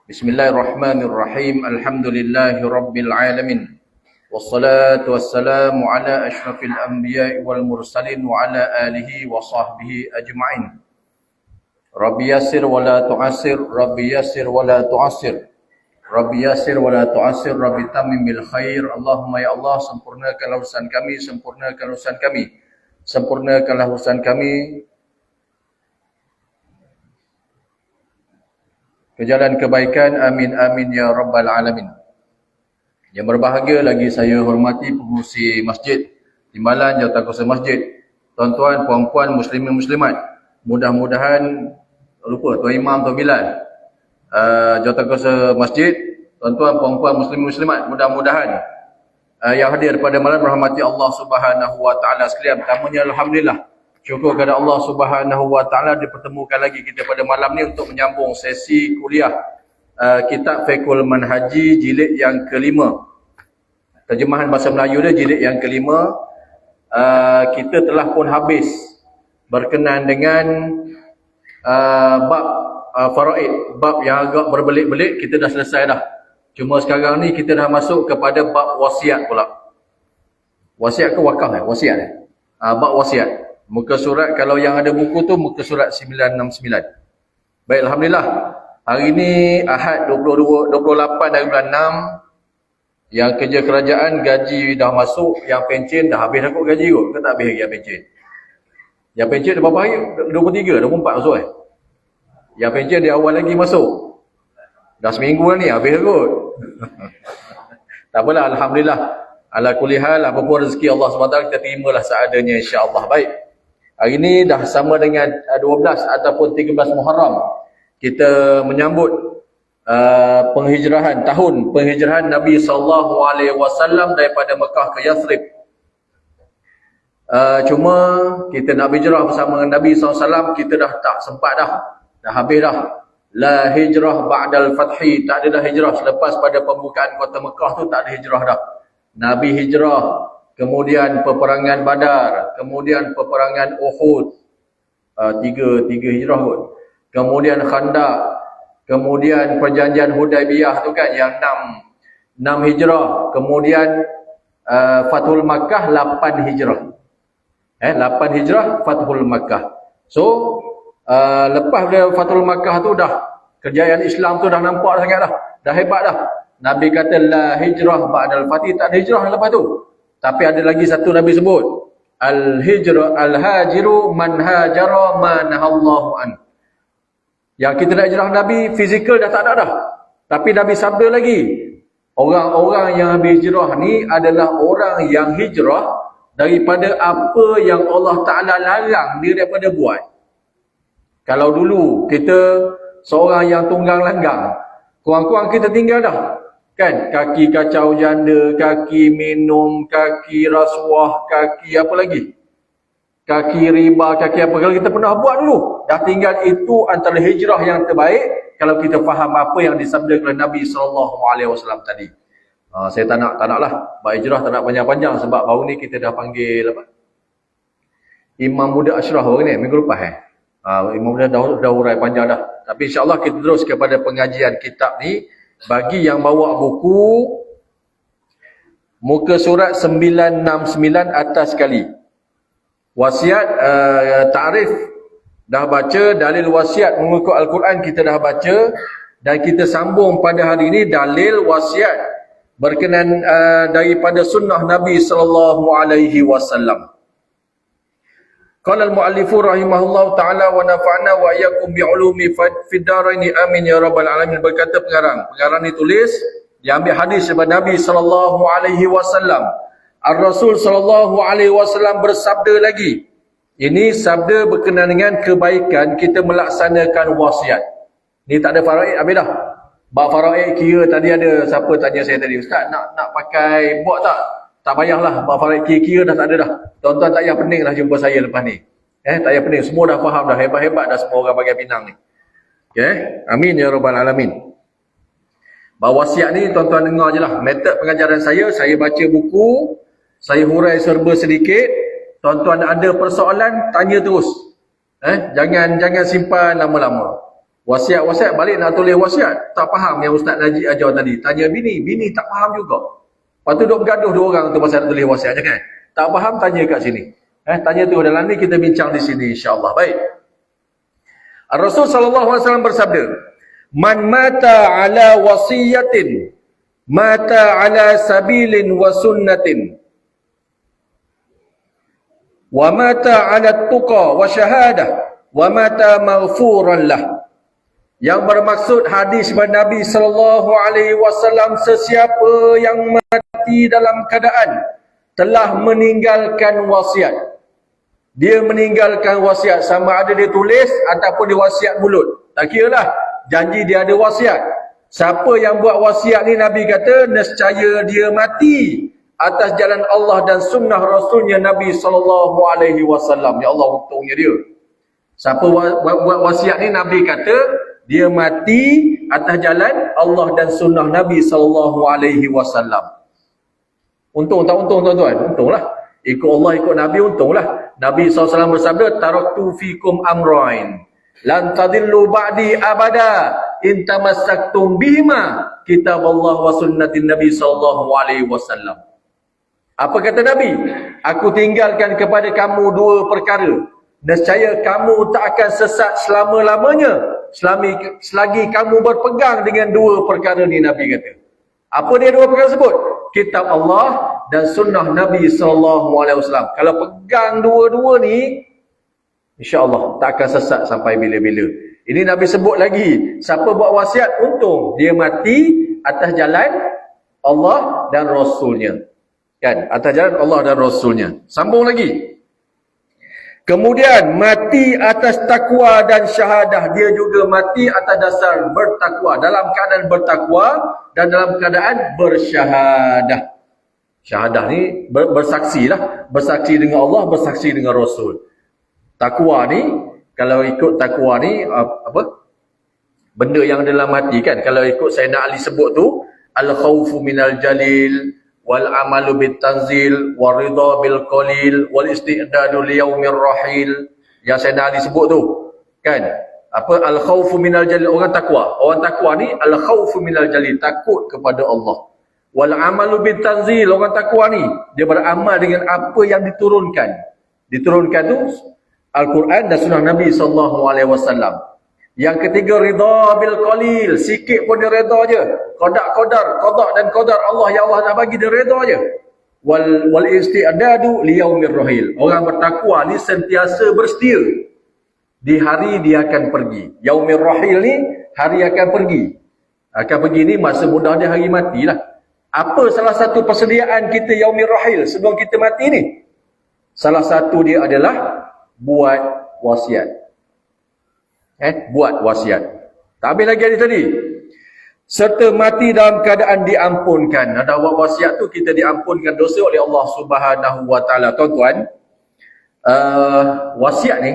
Bismillahirrahmanirrahim. Alhamdulillahi rabbil alamin. Wassalatu wassalamu ala asyrafil anbiya'i wal mursalin wa ala alihi wa sahbihi ajma'in. Rabbi yassir wa la tu'assir, Rabbi yassir wa la tu'assir. Rabbi yassir wa la tu'assir, Rabbi tamim bil khair. Allahumma ya Allah, sempurnakanlah urusan kami, sempurnakan urusan kami. Sempurnakanlah urusan kami ke jalan kebaikan, amin amin ya rabbal alamin. Yang berbahagia lagi saya hormati pengurusi masjid, timbalan jawatankuasa masjid, tuan-tuan, puan-puan, muslimin muslimat. Mudah-mudahan, lupa Tuan Imam, Tuan Bilal, jawatankuasa masjid, tuan-tuan, puan-puan, muslimin muslimat, mudah-mudahan yang hadir pada malam rahmati Allah Subhanahu wa taala sekalian. Pertamanya alhamdulillah, syukur kepada Allah Subhanahu wa taala dipertemukan lagi kita pada malam ni untuk menyambung sesi kuliah kitab Fiqhul Manhaji jilid yang kelima. Terjemahan bahasa Melayu dia jilid yang kelima. Kita telah pun habis berkenaan dengan bab faraid, bab yang agak berbelit-belit kita dah selesai dah. Cuma sekarang ni kita dah masuk kepada bab wasiat pula. Wasiat ke wakaf wasiat bab wasiat. Muka surat, kalau yang ada buku tu muka surat 969. Baik, alhamdulillah. Hari ni Ahad 28 dari bulan 6. Yang kerja kerajaan gaji dah masuk, yang pencen dah habis dah kot gaji kot. Ke tak habis lagi yang pencen? Yang pencen dah berapa hari? 23, 24 masuk Yang pencen dia awal lagi masuk. Dah seminggu lah ni, habis kot. Tak apalah, alhamdulillah. Ala kulli hal, apapun rezeki Allah SWT kita terimalah seadanya insya-Allah. Baik. Hari ini dah sama dengan 12 ataupun 13 Muharram. Kita menyambut tahun penghijrahan Nabi SAW daripada Mekah ke Yathrib. Cuma kita nak hijrah bersama dengan Nabi SAW, kita dah tak sempat dah. Dah habis dah. La hijrah ba'dal fathi. Tak ada dah hijrah. Selepas pada pembukaan kota Mekah tu tak ada hijrah dah. Nabi hijrah. Kemudian peperangan Badar, kemudian peperangan Uhud, tiga hijrah kot. Kemudian Khandaq, kemudian perjanjian Hudaibiyah tu kan yang 6 hijrah. Kemudian Fathul Makkah 8 hijrah. 8 hijrah Fathul Makkah. So lepas dari Fathul Makkah tu dah kejayaan Islam tu dah nampak sangat dah. Dah hebat dah. Nabi kata la hijrah ba'dal fatih, tak ada hijrah lepas tu. Tapi ada lagi satu Nabi sebut, al-hajiru man hajara ma nahallahu an. Yang kita nak hijrah Nabi, fizikal dah tak ada dah. Tapi Nabi sabda lagi, orang-orang yang habis hijrah ni adalah orang yang hijrah daripada apa yang Allah Ta'ala larang dia daripada buat. Kalau dulu kita seorang yang tunggang langgang, kurang-kurang kita tinggal dah. Kan, kaki kacau janda, kaki minum, kaki rasuah, kaki apa lagi? Kaki riba, kaki apa. Kalau kita pernah buat dulu, dah tinggal itu antara hijrah yang terbaik kalau kita faham apa yang disabdakan oleh Nabi SAW tadi. Saya tak nak lah. Bab hijrah tak nak panjang-panjang sebab baru ni kita dah panggil apa? Imam Muda Ashraf hari ni, minggu lepas Imam Muda dah urai panjang dah. Tapi insya-Allah kita terus kepada pengajian kitab ni. Bagi yang bawa buku, muka surat 969 atas sekali. Wasiat, ta'rif dah baca, dalil wasiat mengikut Al-Quran kita dah baca. Dan kita sambung pada hari ini dalil wasiat berkenaan daripada sunnah Nabi SAW. Qala al-muallifu rahimahullahu ta'ala wa nafa'na wa iyyakum bi'ulumi fid daraini amin ya rabbal alamin. Berkata pengarang ni tulis, dia ambil hadis daripada Nabi SAW. Ar-Rasul SAW bersabda lagi. Ini sabda berkenaan dengan kebaikan kita melaksanakan wasiat. Ni tak ada faraid, habis dah. Bab faraid kira tadi ada siapa tanya saya tadi, Ustaz nak pakai bot tak? Tak payahlah, bab faraid kira dah tak ada dah. Tuan-tuan tak payah pening lah jumpa saya lepas ni. Tak payah pening, semua dah faham dah, hebat-hebat dah semua orang pakai Pinang ni. Okay? Amin ya rabbal alamin. Bab wasiat ni tuan-tuan dengar je lah. Metod pengajaran saya baca buku, saya hurai serba sedikit. Tuan-tuan ada persoalan, tanya terus. Jangan simpan lama-lama. Wasiat balik nak tulis wasiat. Tak faham yang Ustaz Najib ajar tadi. Tanya bini tak faham juga. Lepas tu duk bergaduh dua orang tu pasal nak tulis wasiat je kan. Tak faham, tanya kat sini. Tanya tu dalam ni, kita bincang di sini insya-Allah. Baik. Rasul sallallahu alaihi wasallam bersabda, "Man mata ala wasiyatin, mata ala sabilin wa sunnatin, wa mata ala tuqa wa syahadah, wa mata maghfuran lah." Yang bermaksud hadis Nabi sallallahu alaihi wasallam, sesiapa yang mati dalam keadaan telah meninggalkan wasiat. Dia meninggalkan wasiat, sama ada dia tulis ataupun dia wasiat mulut. Tak kira lah, janji dia ada wasiat. Siapa yang buat wasiat ni, Nabi kata, nescaya dia mati atas jalan Allah dan sunnah Rasulnya Nabi sallallahu alaihi wasallam. Ya Allah, untungnya dia. Siapa buat wasiat ni, Nabi kata, dia mati atas jalan Allah dan sunnah Nabi sallallahu alaihi wasallam. Untung tak untung tuan-tuan? Untunglah. Ikut Allah, ikut Nabi, untunglah. Nabi SAW bersabda, "Taraktu fikum amrain lan tadillu ba'di abada in tamassaktum bihima kitab Allah wa sunnatin Nabi sallallahu alaihi wasallam." Apa kata Nabi? Aku tinggalkan kepada kamu dua perkara. Nescaya kamu tak akan sesat selama-lamanya selagi kamu berpegang dengan dua perkara ni, Nabi kata. Apa dia dua perkara tersebut? Kitab Allah dan sunnah Nabi SAW. Kalau pegang dua-dua ni, insya-Allah tak akan sesat sampai bila-bila. Ini Nabi sebut lagi, siapa buat wasiat, untung dia mati atas jalan Allah dan Rasulnya. Kan? Atas jalan Allah dan Rasulnya. Sambung lagi. Kemudian mati atas takwa dan syahadah. Dia juga mati atas dasar bertakwa, dalam keadaan bertakwa dan dalam keadaan bersyahadah. Syahadah ni bersaksi lah. Bersaksi dengan Allah, bersaksi dengan Rasul. Takwa ni, kalau ikut takwa ni, benda yang dalam hati kan. Kalau ikut Sayyidina Ali sebut tu, al-khawfu minal jalil, wal amalu bit tanzil, wal ridha bil qalil, wal isti'dadu li yaumir rahil. Yang Sayyidina Ali sebut tu kan, apa, al khaufu minal jalil. Orang takwa ni al khaufu minal jalil, takut kepada Allah. Wal amalu bit tanzil, orang takwa ni dia beramal dengan apa yang diturunkan tu Al-Quran dan sunnah Nabi sallallahu alaihi wasallam. Yang ketiga, ridha bil qalil, sikit pun dia redha je. Qada dan qadar Allah yang Allah dah bagi, dia redha je. Wal isti'dadu li yaumir rahil. Orang bertakwa ni sentiasa bersedia. Di hari dia akan pergi. Yaumir rahil ni hari akan pergi. Akan pergi ni masa mudah dia hari matilah. Apa salah satu persediaan kita yaumir rahil sebelum kita mati ni? Salah satu dia adalah buat wasiat. Buat wasiat. Tak habis lagi hadis tadi. Serta mati dalam keadaan diampunkan. Ada buat wasiat tu, kita diampunkan dosa oleh Allah Subhanahu wa taala. Tuan-tuan, wasiat ni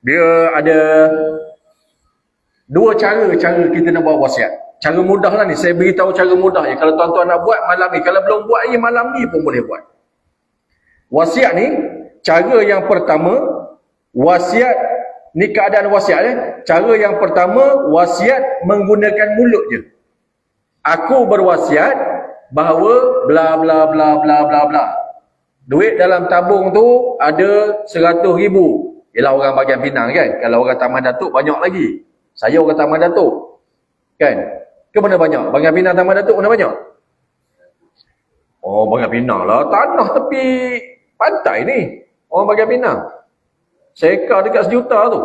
dia ada dua cara kita nak buat wasiat. Cara mudah lah ni, saya beritahu cara mudah je. Kalau tuan-tuan nak buat malam ni, kalau belum buat ni malam ni pun boleh buat. Wasiat ni, cara yang pertama, wasiat ni keadaan wasiat ya. Cara yang pertama, wasiat menggunakan mulut je. Aku berwasiat bahawa bla bla bla bla bla bla. Duit dalam tabung tu ada 100,000. Ialah orang bahagian Pinang kan. Kalau orang Taman Datuk banyak lagi. Saya orang Taman Datuk. Kan? Ke mana banyak? Bahagian Pinang Taman Datuk mana banyak? Oh, bahagian Pinang lah. Tanah tepi pantai ni. Orang bahagian Pinang. Seka dekat 1 juta tu.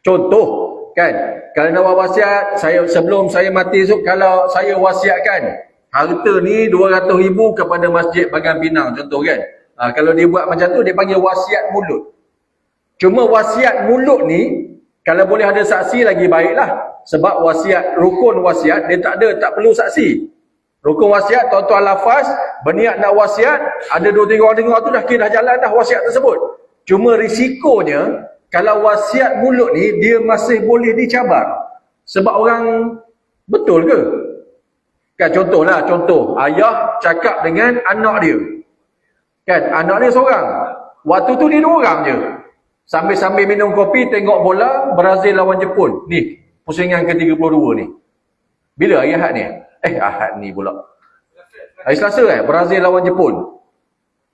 Contoh kan, kalau nak buat wasiat, sebelum saya mati esok, kalau saya wasiatkan harta ni 200,000 kepada masjid bahagian Pinang contoh kan. Kalau dia buat macam tu, dia panggil wasiat mulut. Cuma wasiat mulut ni kalau boleh ada saksi lagi baiklah. Sebab wasiat, rukun wasiat dia tak perlu saksi. Rukun wasiat, tuan-tuan lafaz berniat nak wasiat, ada 2-3 orang dengar tu dah kira dah jalan dah wasiat tersebut. Cuma risikonya, kalau wasiat mulut ni, dia masih boleh dicabar. Sebab orang, betul ke? Kan contoh, ayah cakap dengan anak dia. Kan, anak dia seorang. Waktu tu dia 2 orang je. Sambil-sambil minum kopi, tengok bola, Brazil lawan Jepun. Ni, pusingan ke-32 ni. Bila hari Ahad ni? Ahad ni pula. Hari Selasa Brazil lawan Jepun.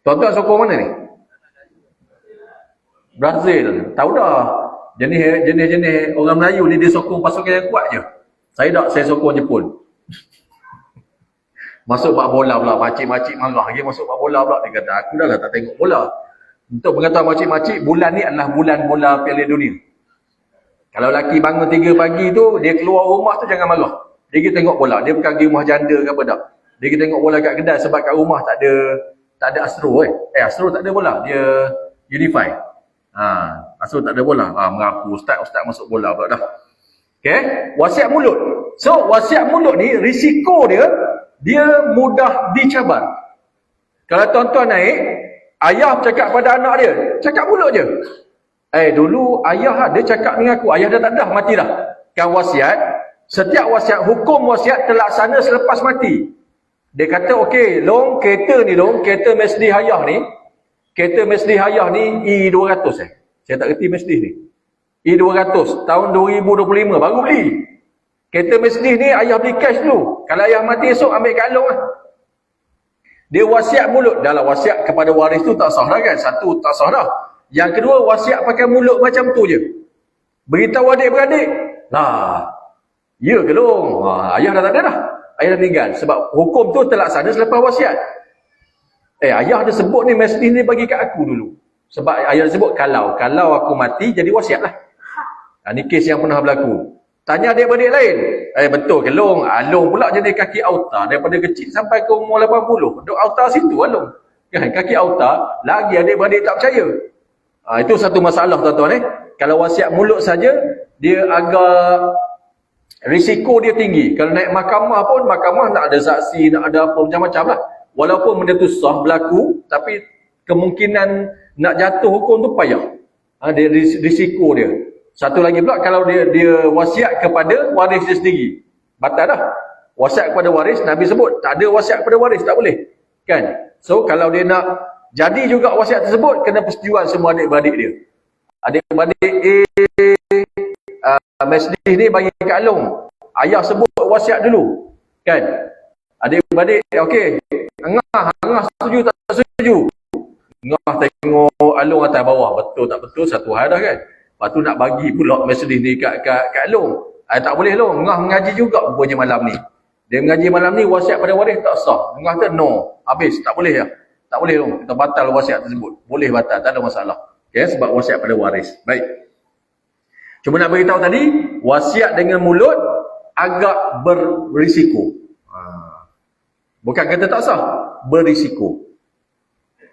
Tuan-tuan sokong mana ni? Brazil. Tahu dah. Jenis-jenis orang Melayu ni dia sokong pasukan yang kuat je. Saya sokong Jepun. Masuk bak bola pula. Makcik-makcik marah lagi masuk bak bola pula. Dia kata, aku dah lah tak tengok bola. Untuk mengatakan makcik-makcik, bulan ni adalah bulan bola Piala Dunia. Kalau lelaki bangun 3 pagi tu, dia keluar rumah tu jangan marah. Dia pergi tengok bola. Dia bukan pergi rumah janda ke apa tak. Dia pergi tengok bola kat kedai sebab kat rumah tak ada Astro Astro tak ada bola. Dia Unify. Astro tak ada bola. Mengaku ustaz masuk bola pula dah. Okay? Wasiat mulut. So, wasiat mulut ni, risiko dia mudah dicabar. Kalau tuan-tuan naik, ayah cakap pada anak dia, cakap mulut je. Dulu ayah dia cakap dengan aku, ayah dah tak dah, mati dah. Kan wasiat, setiap wasiat, hukum wasiat terlaksana selepas mati. Dia kata, okey, kereta Mercedes Hayah ni E200 Saya tak kerti Mercedes ni. E200 tahun 2025 baru beli. Kereta Mercedes ni ayah beli cash dulu. Kalau ayah mati esok ambil kat Along lah. Dia wasiat mulut. Dah lah wasiat kepada waris tu tak sah dah kan. Satu tak sah dah. Yang kedua wasiat pakai mulut macam tu je. Beritahu adik-beradik. Ya ke long? Ayah dah tak ada dah. Ayah dah meninggal. Sebab hukum tu terlaksana selepas wasiat. Ayah ada sebut ni Mercedes ni bagi kat aku dulu. Sebab ayah sebut kalau aku mati jadi wasiat lah. Ni kes yang pernah berlaku. Tanya adik-beradik lain. Betul ke long? Long pula jadi kaki auta daripada kecil sampai ke umur 80. Duk auta situ long. Kan kaki auta lagi adik-beradik tak percaya. Itu satu masalah tuan-tuan Kalau wasiat mulut saja dia agak risiko dia tinggi. Kalau naik mahkamah pun mahkamah nak ada saksi, nak ada apa macam-macam lah. Walaupun benda tu sah berlaku tapi kemungkinan nak jatuh hukum tu payah. Dia risiko dia. Satu lagi pula kalau dia wasiat kepada waris dia sendiri. Batal dah. Wasiat kepada waris Nabi sebut tak ada wasiat kepada waris tak boleh. Kan? So kalau dia nak jadi juga wasiat tersebut kena persetujuan semua adik-beradik dia. Adik-beradik Mercedes ni bagi kat Along. Ayah sebut wasiat dulu. Kan? Adik-beradik okey. Angah setuju tak setuju? Angah tengok Along atas bawah. Betul tak betul satu hal dah kan? Lepas tu nak bagi pula Mercedes ni kat Long. Tak boleh Long. Angah mengaji juga rupanya malam ni. Dia mengaji malam ni wasiat pada waris tak sah. Angah kata no. Habis tak boleh ya. Tak boleh Long. Kita batal wasiat tersebut. Boleh batal. Tak ada masalah. Okay? Sebab wasiat pada waris. Baik. Cuma nak beritahu tadi. Wasiat dengan mulut agak berisiko. Bukan kata tak sah. Berisiko.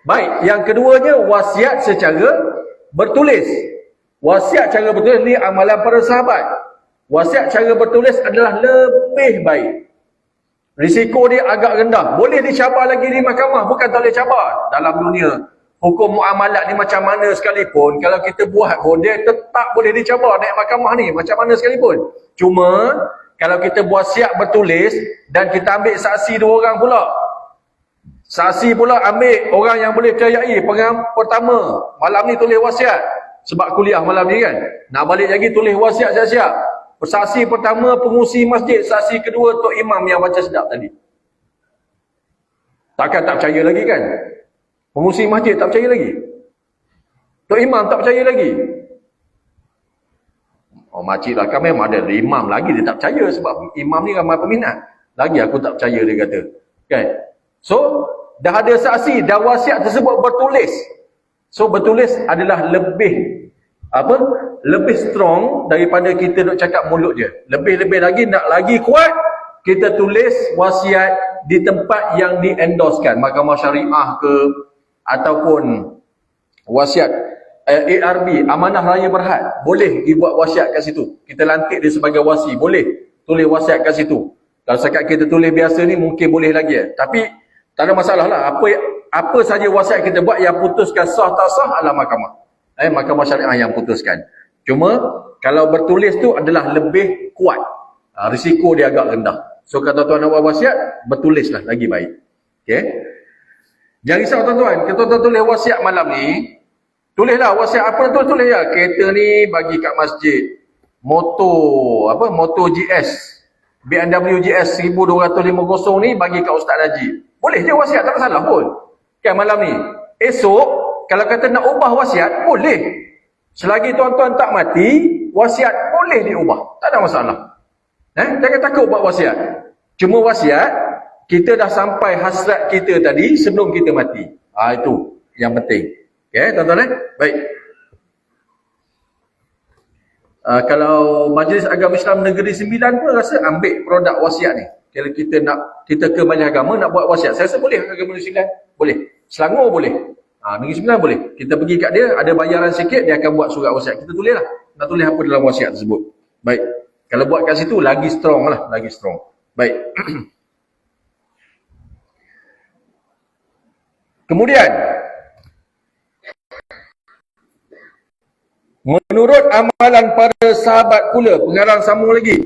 Baik. Yang keduanya wasiat secara bertulis. Wasiat cara bertulis ni amalan para sahabat. Wasiat cara bertulis adalah lebih baik. Risiko dia agak rendah. Boleh dicabar lagi di mahkamah. Bukan tak boleh cabar. Dalam dunia hukum muamalat ni macam mana sekalipun. Kalau kita buat pun dia tetap boleh dicabar naik mahkamah ni. Macam mana sekalipun. Cuma kalau kita buat siap bertulis dan kita ambil saksi 2 orang pula. Saksi pula ambil orang yang boleh percayai. Pertama, malam ni tulis wasiat. Sebab kuliah malam ni kan. Nak balik lagi tulis wasiat siap-siap. Saksi pertama pengurusi masjid. Saksi kedua Tok Imam yang baca sedap tadi. Takkan tak percaya lagi kan? Pengurusi masjid tak percaya lagi. Tok Imam tak percaya lagi. Makcik lah kan memang ada imam lagi dia tak percaya. Sebab imam ni ramai peminat. Lagi aku tak percaya dia kata. Kan? So, dah ada saksi. Dah wasiat tersebut bertulis. So, bertulis adalah lebih strong daripada kita nak cakap mulut je. Lebih-lebih lagi, nak lagi kuat, kita tulis wasiat di tempat yang di-endorsekan. Mahkamah Syariah ke, ataupun wasiat ARB, Amanah Raya Berhad. Boleh dibuat wasiat kat situ. Kita lantik dia sebagai wasi. Boleh tulis wasiat kat situ. Kalau sekat kita tulis biasa ni, mungkin boleh lagi. Tapi, tak ada masalah lah. Apa saja wasiat kita buat yang putuskan sah tak sah adalah mahkamah. Mahkamah Syariah yang putuskan. Cuma kalau bertulis tu adalah lebih kuat. Risiko dia agak rendah. So kalau tuan-tuan nak buat wasiat, bertulislah lagi baik. Okey. Jangan risau tuan-tuan. Kalau tuan-tuan tulis wasiat malam ni, Tulislah wasiat apa tu, tulis ya. Kereta ni bagi kat masjid. Motor GS. BMW GS 1250 ni bagi kat Ustaz Najib. Boleh je wasiat, tak masalah pun. Kan malam ni. Esok kalau kata nak ubah wasiat, boleh. Selagi tuan-tuan tak mati, wasiat boleh diubah. Tak ada masalah. Jangan takut buat wasiat. Cuma wasiat, kita dah sampai hasrat kita tadi sebelum kita mati. Itu yang penting. Okay, tuan-tuan Baik. Kalau Majlis Agama Islam Negeri Sembilan pun rasa ambil produk wasiat ni. Kalau kita ke Majlis Agama nak buat wasiat, saya rasa boleh Agama Negeri Sembilan. Boleh. Selangor boleh. Negeri Sembilan boleh. Kita pergi kat dia, ada bayaran sikit, dia akan buat surat wasiat. Kita tulis lah. Nak tulis apa dalam wasiat tersebut. Baik. Kalau buat kat situ, lagi strong lah. Lagi strong. Baik. Kemudian, menurut amalan para sahabat pula, pengarang sambung lagi,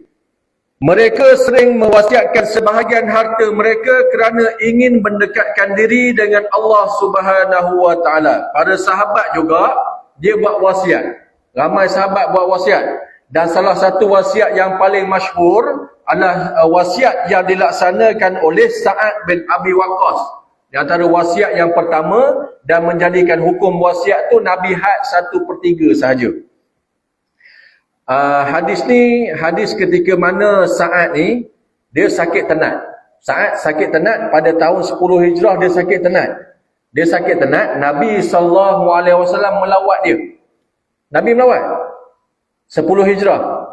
mereka sering mewasiatkan sebahagian harta mereka kerana ingin mendekatkan diri dengan Allah Subhanahu wa taala. Para sahabat juga dia buat wasiat. Ramai sahabat buat wasiat. Dan salah satu wasiat yang paling masyhur adalah wasiat yang dilaksanakan oleh Sa'ad bin Abi Waqqas. Di antara wasiat yang pertama dan menjadikan hukum wasiat tu Nabi had 1/3 sahaja. Hadis ni, hadis ketika mana Sa'ad ni dia sakit tenat. Sa'ad sakit tenat pada tahun 10 Hijrah, dia sakit tenat. Dia sakit tenat, Nabi SAW melawat dia. Nabi melawat 10 Hijrah.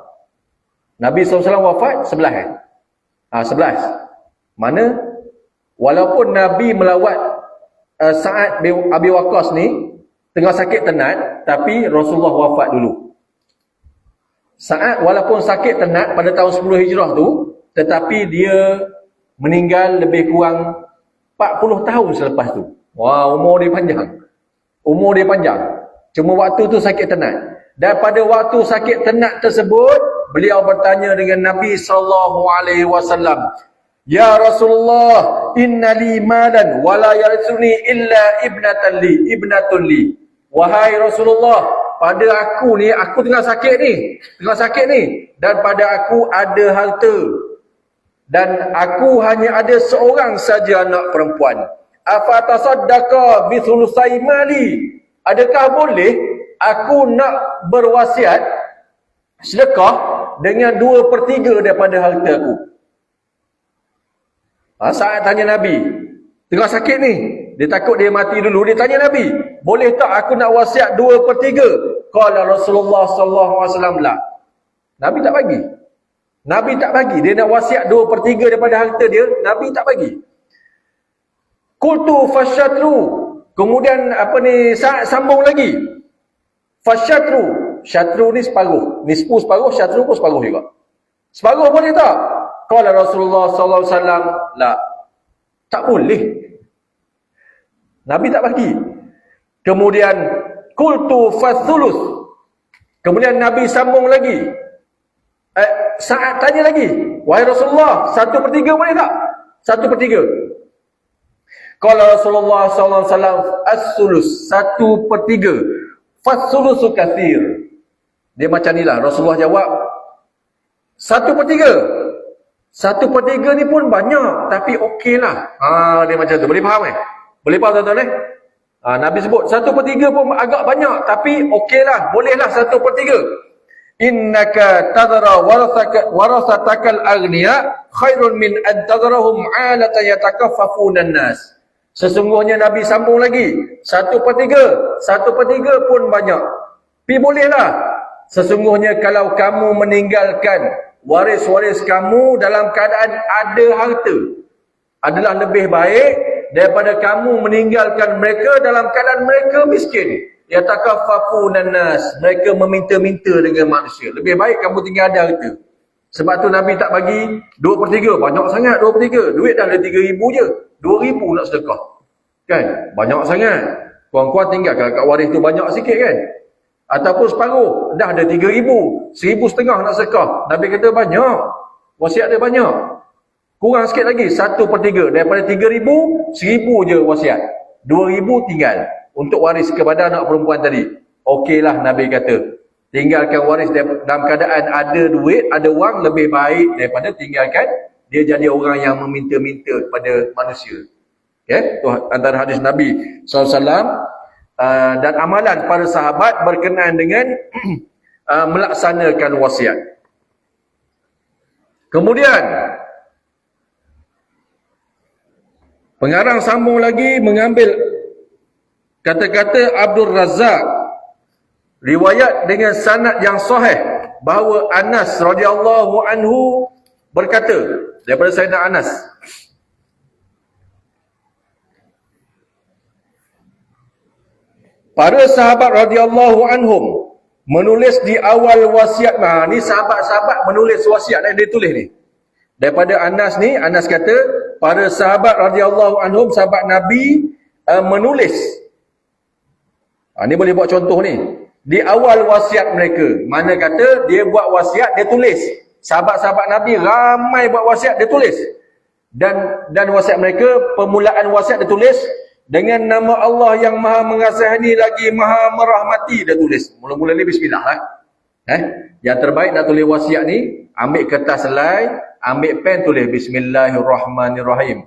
Nabi SAW wafat 11 11. Mana walaupun Nabi melawat Sa'ad bin Abi Waqqas ni tengah sakit tenat, tapi Rasulullah wafat dulu. Sa'ad walaupun sakit tenat pada tahun 10 Hijrah tu, tetapi dia meninggal lebih kurang 40 tahun selepas tu. Wah, umur dia panjang. Umur dia panjang. Cuma waktu tu sakit tenat. Dan pada waktu sakit tenat tersebut, beliau bertanya dengan Nabi SAW, "Ya Rasulullah, inna li malan wa la yarithuni illa ibnatun li." Wahai Rasulullah, pada aku ni, aku tengah sakit ni, dan pada aku ada harta, dan aku hanya ada seorang saja anak perempuan. Afatasaddaqa bi thulusai mali? Adakah boleh aku nak berwasiat sedekah dengan 2/3 daripada harta aku? Saat tanya Nabi, tengah sakit ni, dia takut dia mati dulu, dia tanya Nabi, boleh tak aku nak wasiat 2/3? Qala Rasulullah SAW, la. Nabi tak bagi. Nabi tak bagi. Dia nak wasiat 2/3 daripada harta dia, Nabi tak bagi. Qultu fasyatru. Kemudian sambung lagi. Fasyatru. Syatru ni separuh. Nisfu separuh, syatru pun separuh juga. Separuh boleh tak? Qala Rasulullah SAW, la. Tak boleh. Nabi tak bagi. Kemudian qultu fathulus. Kemudian Nabi sambung lagi. Saat tanya lagi, wahai Rasulullah, 1/3 boleh tak? 1/3. Qala Rasulullah SAW, as-sulus, 1/3. Fathulusu kathir. Dia macam ni lah, Rasulullah jawab, 1/3. 1/3 ni pun banyak, tapi okey lah. Dia macam tu, boleh faham Boleh faham tuan-tuan Nabi sebut 1/3 pun agak banyak, tapi okey lah, boleh lah 1/3. Innaka tadra warasatakal aghniya khairun min an tadrahum 'alatan yatakaffafuna an-nas. Sesungguhnya Nabi sambung lagi, 1/3 pun banyak. Tapi bolehlah. Sesungguhnya kalau kamu meninggalkan waris-waris kamu dalam keadaan ada harta, adalah lebih baik daripada kamu meninggalkan mereka dalam keadaan mereka miskin. Yatakaffafunan nas, mereka meminta-minta dengan manusia. Lebih baik kamu tinggal ada harta. Sebab tu Nabi tak bagi 2/3, banyak sangat 2/3. Duit dah ada 3,000 je. 2,000 nak sedekah. Kan? Banyak sangat. Kuang-kuang tinggal kalau kat waris tu banyak sikit kan? Ataupun separuh, dah ada 3,000, 1,500 nak sedekah. Nabi kata banyak. Wasiat dia banyak. Kurang sikit lagi, 1/3. Daripada 3,000, 1,000 je wasiat. 2,000 tinggal untuk waris kepada anak perempuan tadi. Okeylah Nabi kata, tinggalkan waris dalam keadaan ada duit, ada wang, lebih baik daripada tinggalkan dia jadi orang yang meminta-minta kepada manusia. Okay? Itu antara hadis Nabi SAW. Dan amalan para sahabat berkenaan dengan melaksanakan wasiat. Kemudian pengarang sambung lagi mengambil kata-kata Abdul Razak, riwayat dengan sanad yang sahih, bahawa Anas radhiyallahu anhu berkata, daripada Sayyidina Anas, para sahabat radhiyallahu anhum menulis di awal wasiat. Ni sahabat-sahabat menulis wasiat yang dia tulis ni. Daripada Anas ni, Anas kata, para sahabat radhiyallahu anhum, sahabat Nabi menulis. Ni boleh buat contoh ni. Di awal wasiat mereka. Mana kata dia buat wasiat, dia tulis. Sahabat-sahabat Nabi ramai buat wasiat, dia tulis. Dan wasiat mereka, permulaan wasiat dia tulis dengan nama Allah yang maha mengasihani lagi maha merahmati, dia tulis. Mula-mula ni bismillah lah. Yang terbaik nak tulis wasiat ni, ambil kertas selai, ambil pen, tulis Bismillahirrahmanirrahim.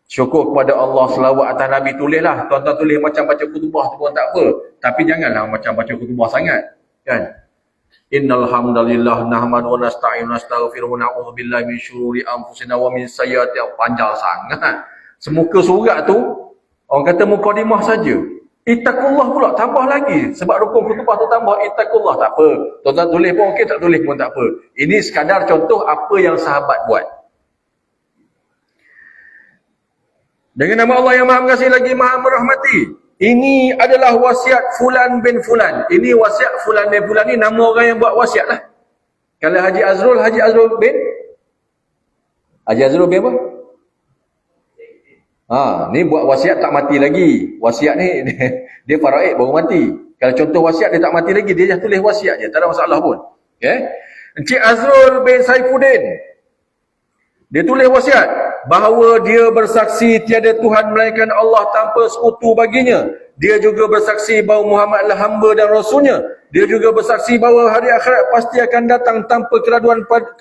Syukur kepada Allah, selawat atas Nabi, tulislah. Tuan-tuan tulis macam baca kutubah tu pun tak apa. Tapi janganlah macam baca kutubah sangat. Kan? Innal hamdalillah nahmadu wa nasta'inu wa nastaghfiruhu wa na'udzu billahi min syururi anfusina wa min sayyiati, panjang sangat. Semuka surat tu orang kata mukadimah saja. Ittaqullah pula tambah lagi. Sebab rukun kutubah tu tambah ittaqullah, tak apa. Tuan-tuan tulis pun okey, tak tulis pun tak apa. Ini sekadar contoh apa yang sahabat buat. Dengan nama Allah yang maha mengasihi lagi maha merahmati. Ini adalah wasiat Fulan bin Fulan. Ini wasiat Fulan bin Fulan ni nama orang yang buat wasiat lah. Kalau Haji Azrul bin apa? Ni buat wasiat tak mati lagi. Wasiat ni dia faraid baru mati. Kalau contoh wasiat dia tak mati lagi, dia dah tulis wasiat je, tak ada masalah pun. Okay? Encik Azrul bin Saifuddin, dia tulis wasiat bahawa dia bersaksi tiada Tuhan melainkan Allah tanpa sekutu baginya. Dia juga bersaksi bahawa Muhammad adalah hamba dan rasulnya. Dia juga bersaksi bahawa hari akhirat pasti akan datang tanpa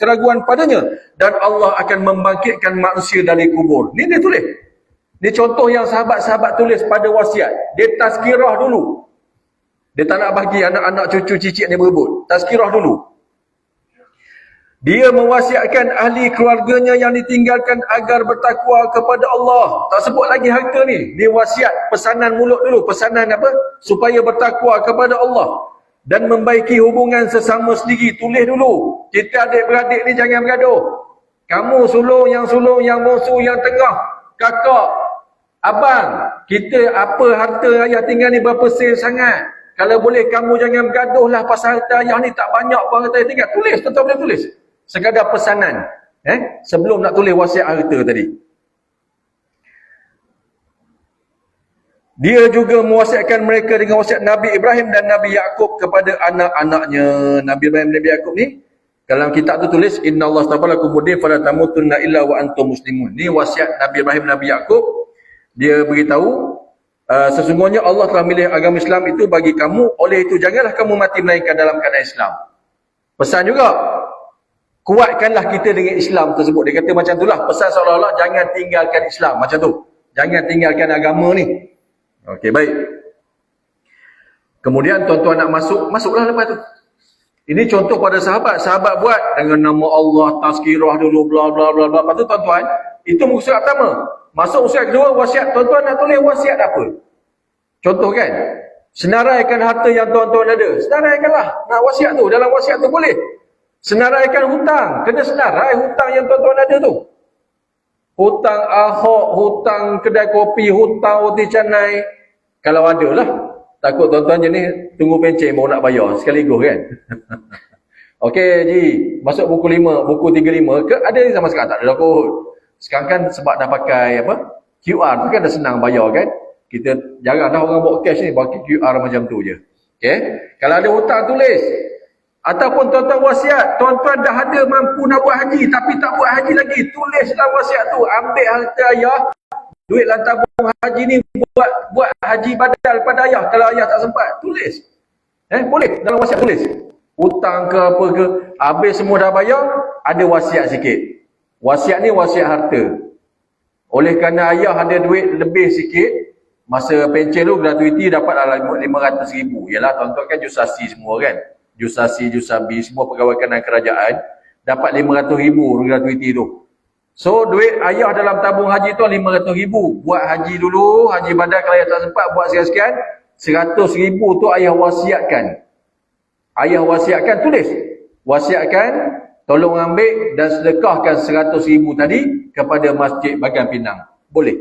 keraguan padanya, dan Allah akan membangkitkan manusia dari kubur. Ni dia tulis. Ni contoh yang sahabat-sahabat tulis pada wasiat. Dia tazkirah dulu. Dia tak nak bagi anak-anak cucu cicit ni berebut. Tazkirah dulu. Dia mewasiatkan ahli keluarganya yang ditinggalkan agar bertakwa kepada Allah. Tak sebut lagi harta ni. Dia wasiat pesanan mulut dulu. Pesanan apa? Supaya bertakwa kepada Allah. Dan membaiki hubungan sesama sendiri. Tulis dulu. Kita adik-beradik ni jangan bergaduh. Kamu sulung, yang bongsu, yang tengah, kakak, abang. Kita apa harta ayah tinggal ni berapa sen sangat. Kalau boleh kamu jangan bergaduh lah pasal harta ayah ni tak banyak pun harta ayah tinggal. Tulis, tuan-tuan boleh tulis. Sekadar pesanan. Sebelum nak tulis wasiat harta tadi. Dia juga mewasiatkan mereka dengan wasiat Nabi Ibrahim dan Nabi Yaqub kepada anak-anaknya. Nabi Ibrahim dan Nabi Yaqub ni, dalam kitab tu tulis, Inna Allah astaghfara lakum muddin fala tamutunna illa wa antum muslimun. Ni wasiat Nabi Ibrahim, Nabi Yaqub. Dia beritahu, sesungguhnya Allah telah milih agama Islam itu bagi kamu. Oleh itu, janganlah kamu mati melainkan dalam keadaan Islam. Pesan juga, kuatkanlah kita dengan Islam tersebut. Dia kata macam itulah. Pesan seolah-olah jangan tinggalkan Islam. Macam tu. Jangan tinggalkan agama ni. Okey, baik. Kemudian tuan-tuan nak masuk, masuklah lepas tu. Ini contoh pada sahabat. Sahabat buat dengan nama Allah, tazkirah dulu, bla bla bla bla. Lepas tu tuan-tuan, itu muka pertama. Masuk usia kedua, wasiat. Tuan-tuan nak tulis wasiat apa? Contoh kan? Senaraikan harta yang tuan-tuan ada. Senaraikanlah. Nak wasiat tu. Dalam wasiat tu boleh. Senaraikan hutang. Kena senarai hutang yang tuan-tuan ada tu. Hutang Ahok, hutang kedai kopi, hutang roti canai. Kalau ada lah. Takut tuan-tuan jenis tunggu pencen baru nak bayar. Sekaligus kan? Okey Ji. Masuk buku 5, buku 35 ke? Ada sama sekarang? Tak ada dah kot. Sekarang kan sebab dah pakai apa? QR tu kan dah senang bayar kan? Kita jarang dah orang bawa cash ni. Pakai QR macam tu je. Okay? Kalau ada hutang tulis. Ataupun tuan-tuan wasiat, tuan-tuan dah ada mampu nak buat haji tapi tak buat haji lagi, tulislah wasiat tu, ambil harta ayah duit dalam tabung haji ni buat haji badal pada ayah kalau ayah tak sempat. Tulis. Boleh dalam wasiat tulis. Hutang ke apa ke, habis semua dah bayar, ada wasiat sikit. Wasiat ni wasiat harta. Oleh kerana ayah ada duit lebih sikit, masa pencen tu gratuiti dapat dalam 500,000. Yalah tuan-tuan kan jusasi semua kan. Jusasi, jusabi, semua pegawai kanan kerajaan dapat 500,000 gratuiti tu. So duit ayah dalam tabung haji tu 500,000. Buat haji dulu, haji badal kalau ayah tak sempat buat sekian-sekian. 100,000 tu ayah wasiatkan. Ayah wasiatkan, tulis. Wasiatkan, tolong ambil dan sedekahkan 100,000 tadi kepada Masjid Bagan Pinang. Boleh.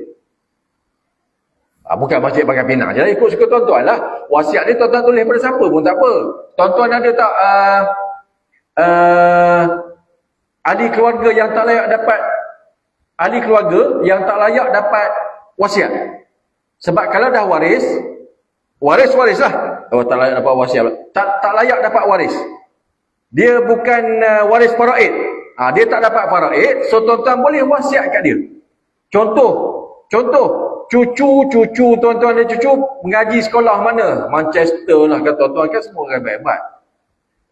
Bukan Masjid Bagan Pinang je lah, ikut suka tuan-tuan lah. Wasiat ni tuan-tuan tulis pada siapa pun tak apa. Tuan-tuan ada tak ahli keluarga yang tak layak dapat, ahli keluarga yang tak layak dapat wasiat? Sebab kalau dah waris lah. Oh, tak layak dapat wasiat. Tak layak dapat waris. Dia bukan waris faraid. Dia tak dapat faraid, so tuan-tuan boleh wasiat kat dia. Contoh, cucu tuan-tuan dan cucu mengaji sekolah mana? Manchester lah kata tuan-tuan, kan semua orang baik-baik.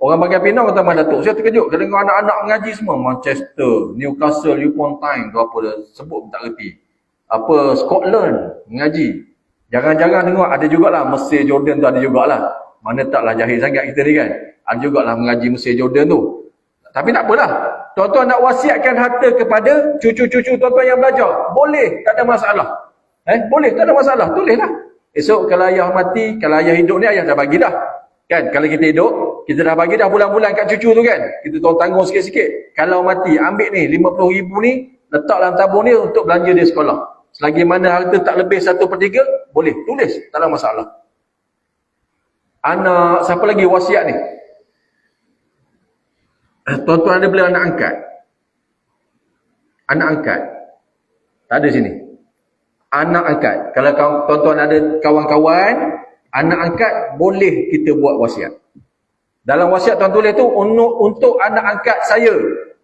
Orang Bagan Pinang kata Mak Datuk, saya terkejut kalau tengok anak-anak mengaji semua Manchester, Newcastle upon Tyne tu apa dah sebut tak reti. Apa Scotland mengaji. Jangan-jangan tengok ada jugalah Mesir Jordan tu, ada jugalah. Mana taklah jahil sangat kita ni kan. Ada jugalah mengaji Mesir Jordan tu. Tapi tak apalah. Tuan-tuan nak wasiatkan harta kepada cucu-cucu tuan-tuan yang belajar. Boleh, tak ada masalah. Boleh, tak ada masalah. Tulislah. Esok kalau ayah mati, kalau ayah hidup ni ayah dah bagi dah. Kan, kalau kita hidup, kita dah bagi dah bulan-bulan kat cucu tu kan. Kita tanggung sikit-sikit. Kalau mati, ambil ni 50,000 ni, letak dalam tabung ni untuk belanja dia sekolah. Selagi mana harta tak lebih 1/3, boleh. Tulis, tak ada masalah. Anak, siapa lagi wasiat ni? Tuan-tuan ada beli anak angkat? Anak angkat? Tak ada sini. Anak angkat. Kalau tuan-tuan ada kawan-kawan, anak angkat, boleh kita buat wasiat. Dalam wasiat tuan tulis tu, untuk anak angkat saya,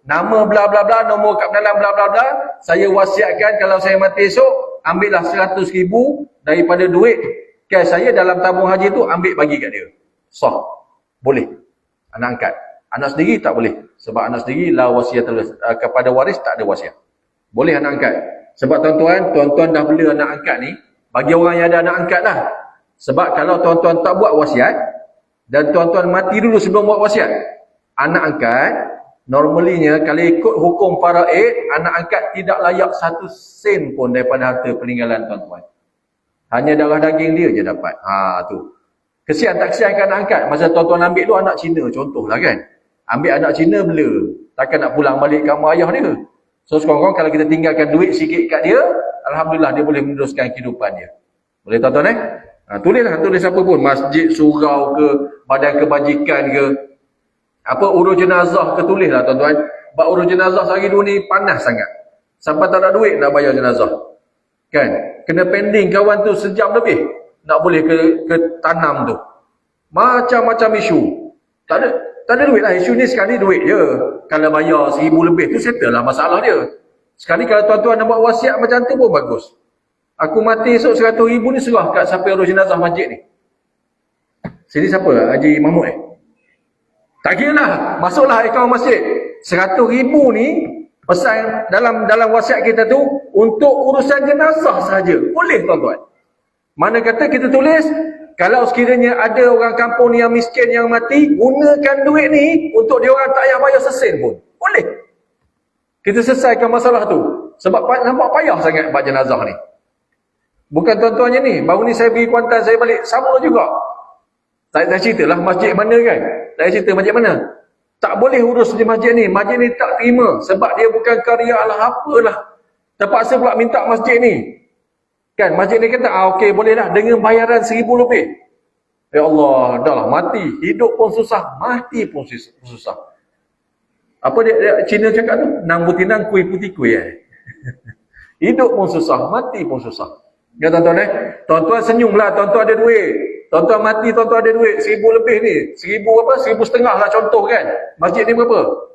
nama bla bla bla, nombor kad penalan bla bla bla, saya wasiatkan kalau saya mati esok, ambillah 100,000 daripada duit cash saya dalam tabung haji tu, ambil bagi kat dia. Sah. Boleh. Anak angkat. Anak sendiri tak boleh. Sebab anak sendiri la wasiat kepada waris, tak ada wasiat. Boleh anak angkat. Sebab tuan-tuan dah bela anak angkat ni, bagi orang yang ada anak angkat dah. Sebab kalau tuan-tuan tak buat wasiat, dan tuan-tuan mati dulu sebelum buat wasiat, anak angkat, normalinya kalau ikut hukum faraid, anak angkat tidak layak 1 sen pun daripada harta peninggalan tuan-tuan. Hanya darah daging dia je dapat. Tu. Kesian tak kesian kan anak angkat? Masa tuan-tuan ambil tu anak Cina contohlah kan. Ambil anak Cina bela. Takkan nak pulang balik ke rumah ayah dia. So sekurang-kurang kalau kita tinggalkan duit sikit kat dia, alhamdulillah dia boleh meneruskan kehidupan dia. Boleh tuan-tuan tulis apa pun, masjid, surau ke, badan kebajikan ke, apa urus jenazah ke, tulislah tuan-tuan. Sebab urus jenazah sehari dua ni panas sangat. Sampai tak ada duit nak bayar jenazah. Kan? Kena pending kawan tu sejam lebih. Nak boleh ke tanam tu. Macam-macam isu. Tak ada duit lah. Isu ni sekali duit je. Kalau bayar 1,000 lebih tu settle lah masalah dia. Sekali kalau tuan-tuan nak buat wasiat macam tu pun bagus. Aku mati esok 100,000 ni serah kat siapa urus jenazah masjid ni. Sini siapa? Haji Mahmud Tak kira lah. Masuklah akaun masjid. 100,000 ni pesan dalam wasiat kita tu untuk urusan jenazah saja. Boleh tuan-tuan. Mana kata kita tulis, kalau sekiranya ada orang kampung ni yang miskin yang mati, gunakan duit ni untuk dia orang tak payah bayar sesen pun. Boleh. Kita selesaikan masalah tu. Sebab nampak payah sangat buat jenazah ni. Bukan tuan-tuannya ni. Baru ni saya pergi Kuantan, saya balik. Sama juga. Saya ceritalah masjid mana kan. Saya cerita masjid mana. Tak boleh urus di masjid ni. Masjid ni tak terima. Sebab dia bukan karya lah apalah. Terpaksa pula minta masjid ni. Kan masjid ni kata, okey bolehlah. Dengan bayaran 1,000 lebih. Ya Allah, dah lah mati. Hidup pun susah. Mati pun susah. Apa dia Cina cakap tu? Nang butinang kui putih kui Hidup pun susah. Mati pun susah. Ya tuan-tuan tuan-tuan senyumlah, tuan-tuan ada duit. Tuan-tuan mati, tuan-tuan ada duit. 1,000 lebih ni. 1,500 lah contoh kan. Masjid ni berapa?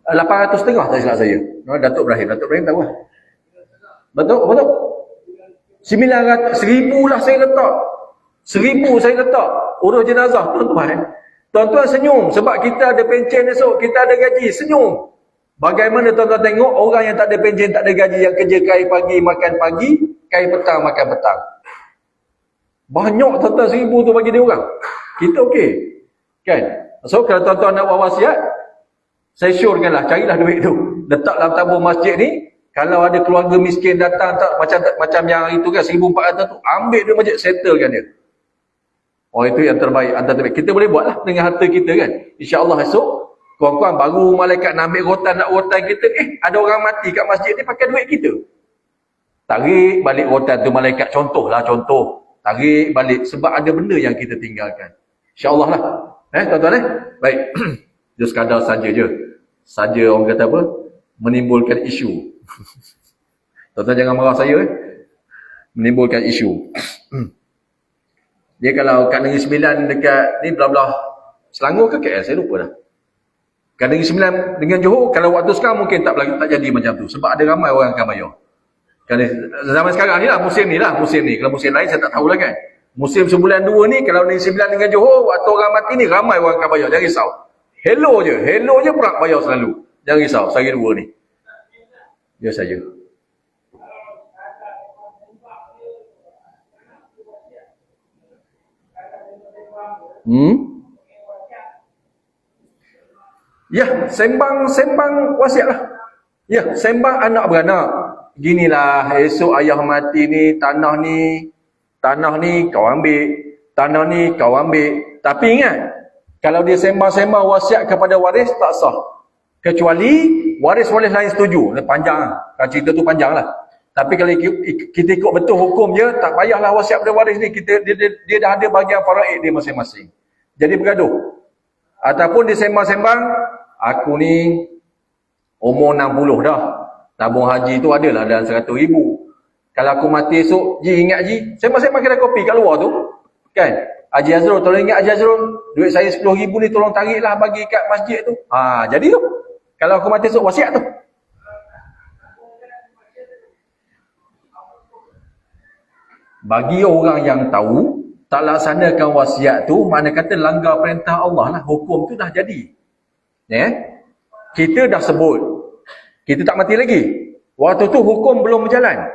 850 tak silap saya. Datuk Ibrahim tahu lah. Betul? Betul? 900, 1000 lah saya letak. 1000 saya letak. Urus jenazah, tuan-tuan. Tuan-tuan senyum sebab kita ada pencen esok, kita ada gaji, senyum. Bagaimana tuan-tuan tengok orang yang tak ada pencen, tak ada gaji, yang kerja kai pagi, makan pagi, kai petang, makan petang. Banyak tuan-tuan 1000 tu bagi dia orang. Kita okey. Kan? So kalau tuan-tuan nak buat wasiat, saya syorkanlah, carilah duit tu. Letak dalam tabung masjid ni. Kalau ada keluarga miskin datang tak macam yang itu kan 1400 tu, ambil duit masjid, settlekan dia. Oh, itu yang terbaik, antara terbaik. Kita boleh buatlah dengan harta kita kan. InsyaAllah esok, kawan-kawan baru malaikat nak ambil rotan kita, ada orang mati kat masjid ni pakai duit kita. Tarik balik rotan tu malaikat, contoh. Tarik balik sebab ada benda yang kita tinggalkan. InsyaAllah lah. Tuan-tuan baik. Dia sekadar saja je. Saja orang kata apa? Menimbulkan isu. Tuan-tuan jangan marah saya menimbulkan isu. Dia kalau kat Negeri Sembilan dekat ni belah-belah Selangor ke KL, saya lupa dah. Kat Negeri Sembilan dengan Johor, kalau waktu sekarang mungkin tak jadi macam tu sebab ada ramai orang akan bayar. Kan zaman sekarang ni lah, musim ni. Kalau musim lain saya tak tahulah kan. Musim sebulan dua ni, kalau Negeri Sembilan dengan Johor, waktu orang mati ni ramai orang akan bayar. Jangan risau. Hello je perak bayar selalu. Jangan risau, sehari dua ni. Ya saja. Ya, sembang wasiat lah. Ya, sembang anak beranak. Ginilah, esok ayah mati ni, tanah ni kau ambil, tanah ni kau ambil. Tapi ingat, kalau dia sembang-sembang wasiat kepada waris, tak sah. Kecuali waris lain setuju. Panjang lah. Kalau cerita tu panjang lah. Tapi kalau kita ikut betul hukum je, tak payahlah wasiat pada waris ni. Dia dah ada bahagian faraid dia masing-masing. Jadi bergaduh. Ataupun dia sembang-sembang, aku ni umur 60 dah. Tabung haji tu adalah dalam 100,000. Kalau aku mati esok, ingat sembang-sembang kedai kopi kat luar tu. Kan? Haji Azrul, tolong ingat Haji Azrul, duit saya 10,000 ni tolong tariklah bagi kat masjid tu. Jadi tu. Kalau aku mati esok, wasiat tu. Bagi orang yang tahu, tak laksanakan wasiat tu, mana kata langgar perintah Allah lah. Hukum tu dah jadi. Kita dah sebut. Kita tak mati lagi. Waktu tu hukum belum berjalan.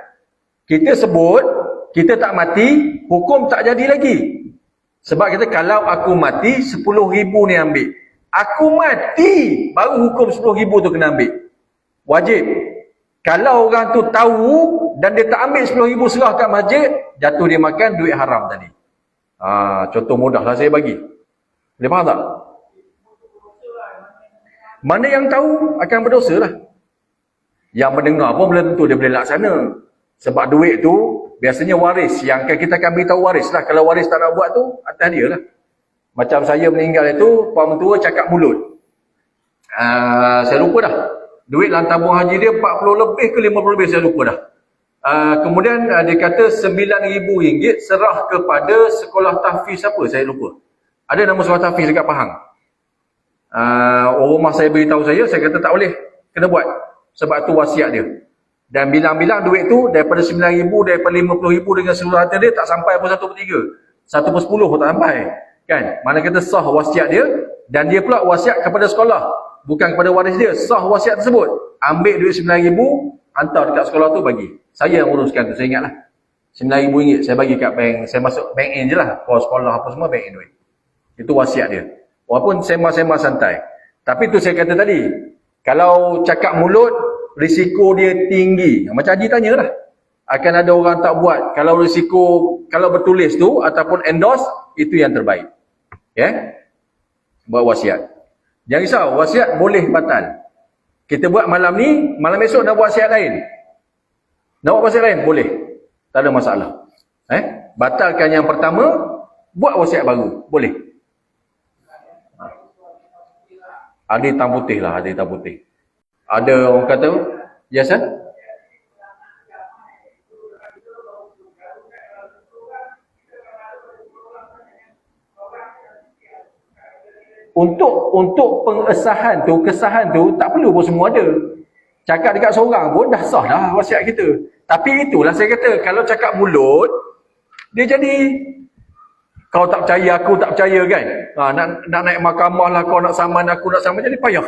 Kita sebut, kita tak mati, hukum tak jadi lagi. Sebab kita kalau aku mati, 10,000 ni ambil. Aku mati, baru hukum 10,000 tu kena ambil. Wajib. Kalau orang tu tahu dan dia tak ambil 10,000 serah kat masjid, jatuh dia makan duit haram tadi. Contoh mudah lah saya bagi. Boleh faham tak? Mana yang tahu akan berdosa lah. Yang mendengar pun belum tentu dia boleh laksana. Sebab duit tu biasanya waris. Yang kita akan beritahu waris lah. Kalau waris tak nak buat tu, atas dia lah. Macam saya meninggal itu, Pak Mentua cakap mulut. Saya lupa dah. Duit dalam tabung haji dia 40 lebih ke 50 lebih, saya lupa dah. Kemudian dia kata RM9,000 serah kepada sekolah tahfiz apa, saya lupa. Ada nama sekolah tahfiz dekat Pahang. Orang rumah saya beritahu saya kata tak boleh, kena buat. Sebab tu wasiat dia. Dan bilang-bilang duit tu daripada RM9,000, daripada RM50,000 dengan seluruh harta dia tak sampai pun 1/3. 1/10 pun tak sampai. Kan? Mana kata sah wasiat dia, dan dia pula wasiat kepada sekolah. Bukan kepada waris dia, sah wasiat tersebut. Ambil duit RM9,000, hantar dekat sekolah tu bagi. Saya yang uruskan tu, saya ingatlah. RM9,000 saya bagi kat bank, saya masuk bank in je lah. Kos sekolah apa semua bank in duit. Itu wasiat dia. Walaupun sembang-sembang santai. Tapi tu saya kata tadi, kalau cakap mulut, risiko dia tinggi. Macam Haji tanya lah. Akan ada orang tak buat. Kalau risiko, kalau bertulis tu, ataupun endorse, itu yang terbaik. Buat wasiat. Jangan risau, wasiat boleh batal. Kita buat malam ni, malam esok nak buat wasiat lain. Nak buat wasiat lain? Boleh. Tak ada masalah. Batalkan yang pertama, buat wasiat baru. Boleh. Ada hitam putih lah, ada hitam putih. Ada orang kata, yes sir? Untuk pengesahan tu, kesahan tu, tak perlu pun semua ada. Cakap dekat seorang pun dah sah dah wasiat kita. Tapi itulah saya kata, kalau cakap mulut, dia jadi kau tak percaya, aku tak percaya kan. Nak naik mahkamah lah, kau nak saman, aku nak saman, jadi payah.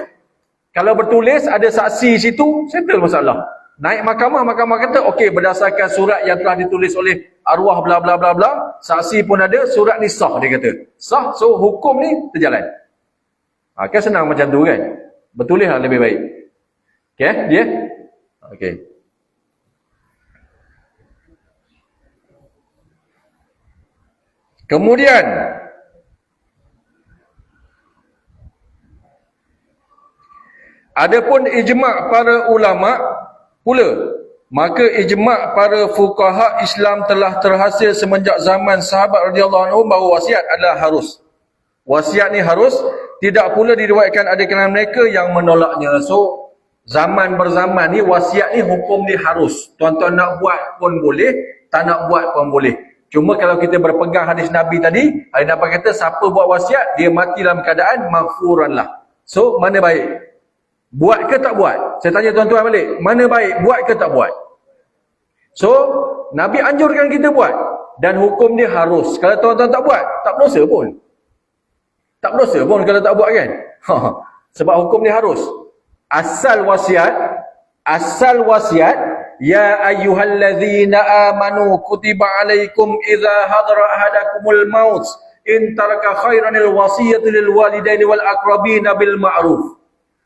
Kalau bertulis, ada saksi situ, settle masalah. Naik mahkamah kata, okey, berdasarkan surat yang telah ditulis oleh arwah bla bla bla bla, saksi pun ada, surat ni sah, dia kata. Sah, so hukum ni terjalan. Kan senang macam tu kan. Bertulis lah lebih baik. Okey, dia? Okey. Kemudian, adapun ijma' para ulama' pula, maka ijma' para fuqaha Islam telah terhasil semenjak zaman sahabat radhiyallahu anhum bahawa wasiat adalah harus. Wasiat ni harus, tidak pula diriwayatkan ada kalangan mereka yang menolaknya. So, zaman berzaman ni wasiat ni hukum dia harus. Tuan-tuan nak buat pun boleh, tak nak buat pun boleh. Cuma kalau kita berpegang hadis Nabi tadi, hadis Nabi kata siapa buat wasiat, dia mati dalam keadaan maghfuran lah. So, mana baik? Buat ke tak buat? Saya tanya tuan-tuan balik. Mana baik? Buat ke tak buat? So, Nabi anjurkan kita buat. Dan hukum dia harus. Kalau tuan-tuan tak buat, tak berdosa pun. Tak berdosa pun kalau tak buat kan? Sebab hukum dia harus. Asal wasiat, ya ayyuhallazina amanu kutiba alaikum idza hadara ahadakumul maut in taraka khairanil wasiyatu lil walidaini wal aqrabina bil ma'ruf.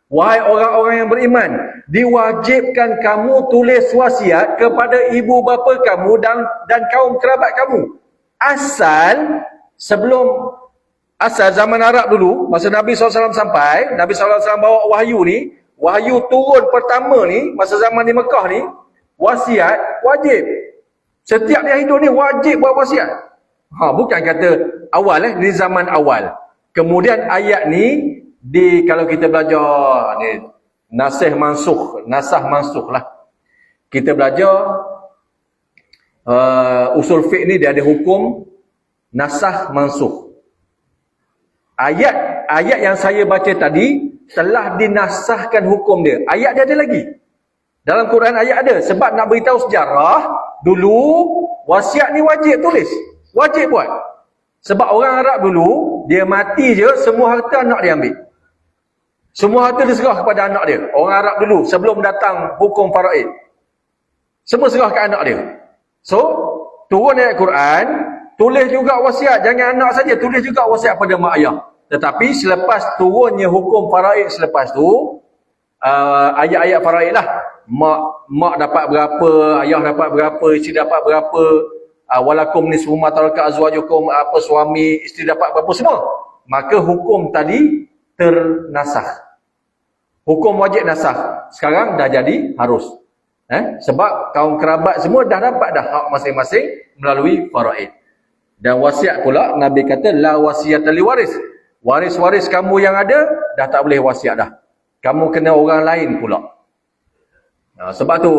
Wahai orang-orang yang beriman, diwajibkan kamu tulis wasiat kepada ibu bapa kamu dan kaum kerabat kamu. Asal zaman Arab dulu, masa Nabi SAW sampai, Nabi SAW bawa wahyu ni, wahyu turun pertama ni, masa zaman di Mekah ni, wasiat wajib. Setiap dia hidup ni wajib buat wasiat. Bukan kata awal ni zaman awal. Kemudian ayat ni, kalau kita belajar ni, nasah mansukh lah. Kita belajar usul fiqh ni, dia ada hukum nasah mansukh. Ayat yang saya baca tadi telah dinasahkan hukum dia. Ayat dia ada lagi. Dalam Quran ayat ada. Sebab nak beritahu sejarah, dulu wasiat ni wajib tulis. Wajib buat. Sebab orang Arab dulu, dia mati je, semua harta anak dia ambil. Semua harta diserah kepada anak dia. Orang Arab dulu, sebelum datang hukum faraid, semua serah ke anak dia. So, turun ayat Quran, tulis juga wasiat. Jangan anak saja, tulis juga wasiat pada mak ayah. Tetapi selepas turunnya hukum faraid selepas tu, ayat-ayat faraid lah. Mak dapat berapa, ayah dapat berapa, isteri dapat berapa, walakum nisfu ma taraka azwajukum, suami, isteri dapat berapa, semua. Maka hukum tadi ternasakh. Hukum wajib nasakh. Sekarang dah jadi harus. Sebab kaum kerabat semua dah dapat dah hak masing-masing melalui faraid. Dan wasiat pula, Nabi kata, la wasiyata li waris. Waris-waris kamu yang ada, dah tak boleh wasiat dah. Kamu kena orang lain pula. Sebab tu,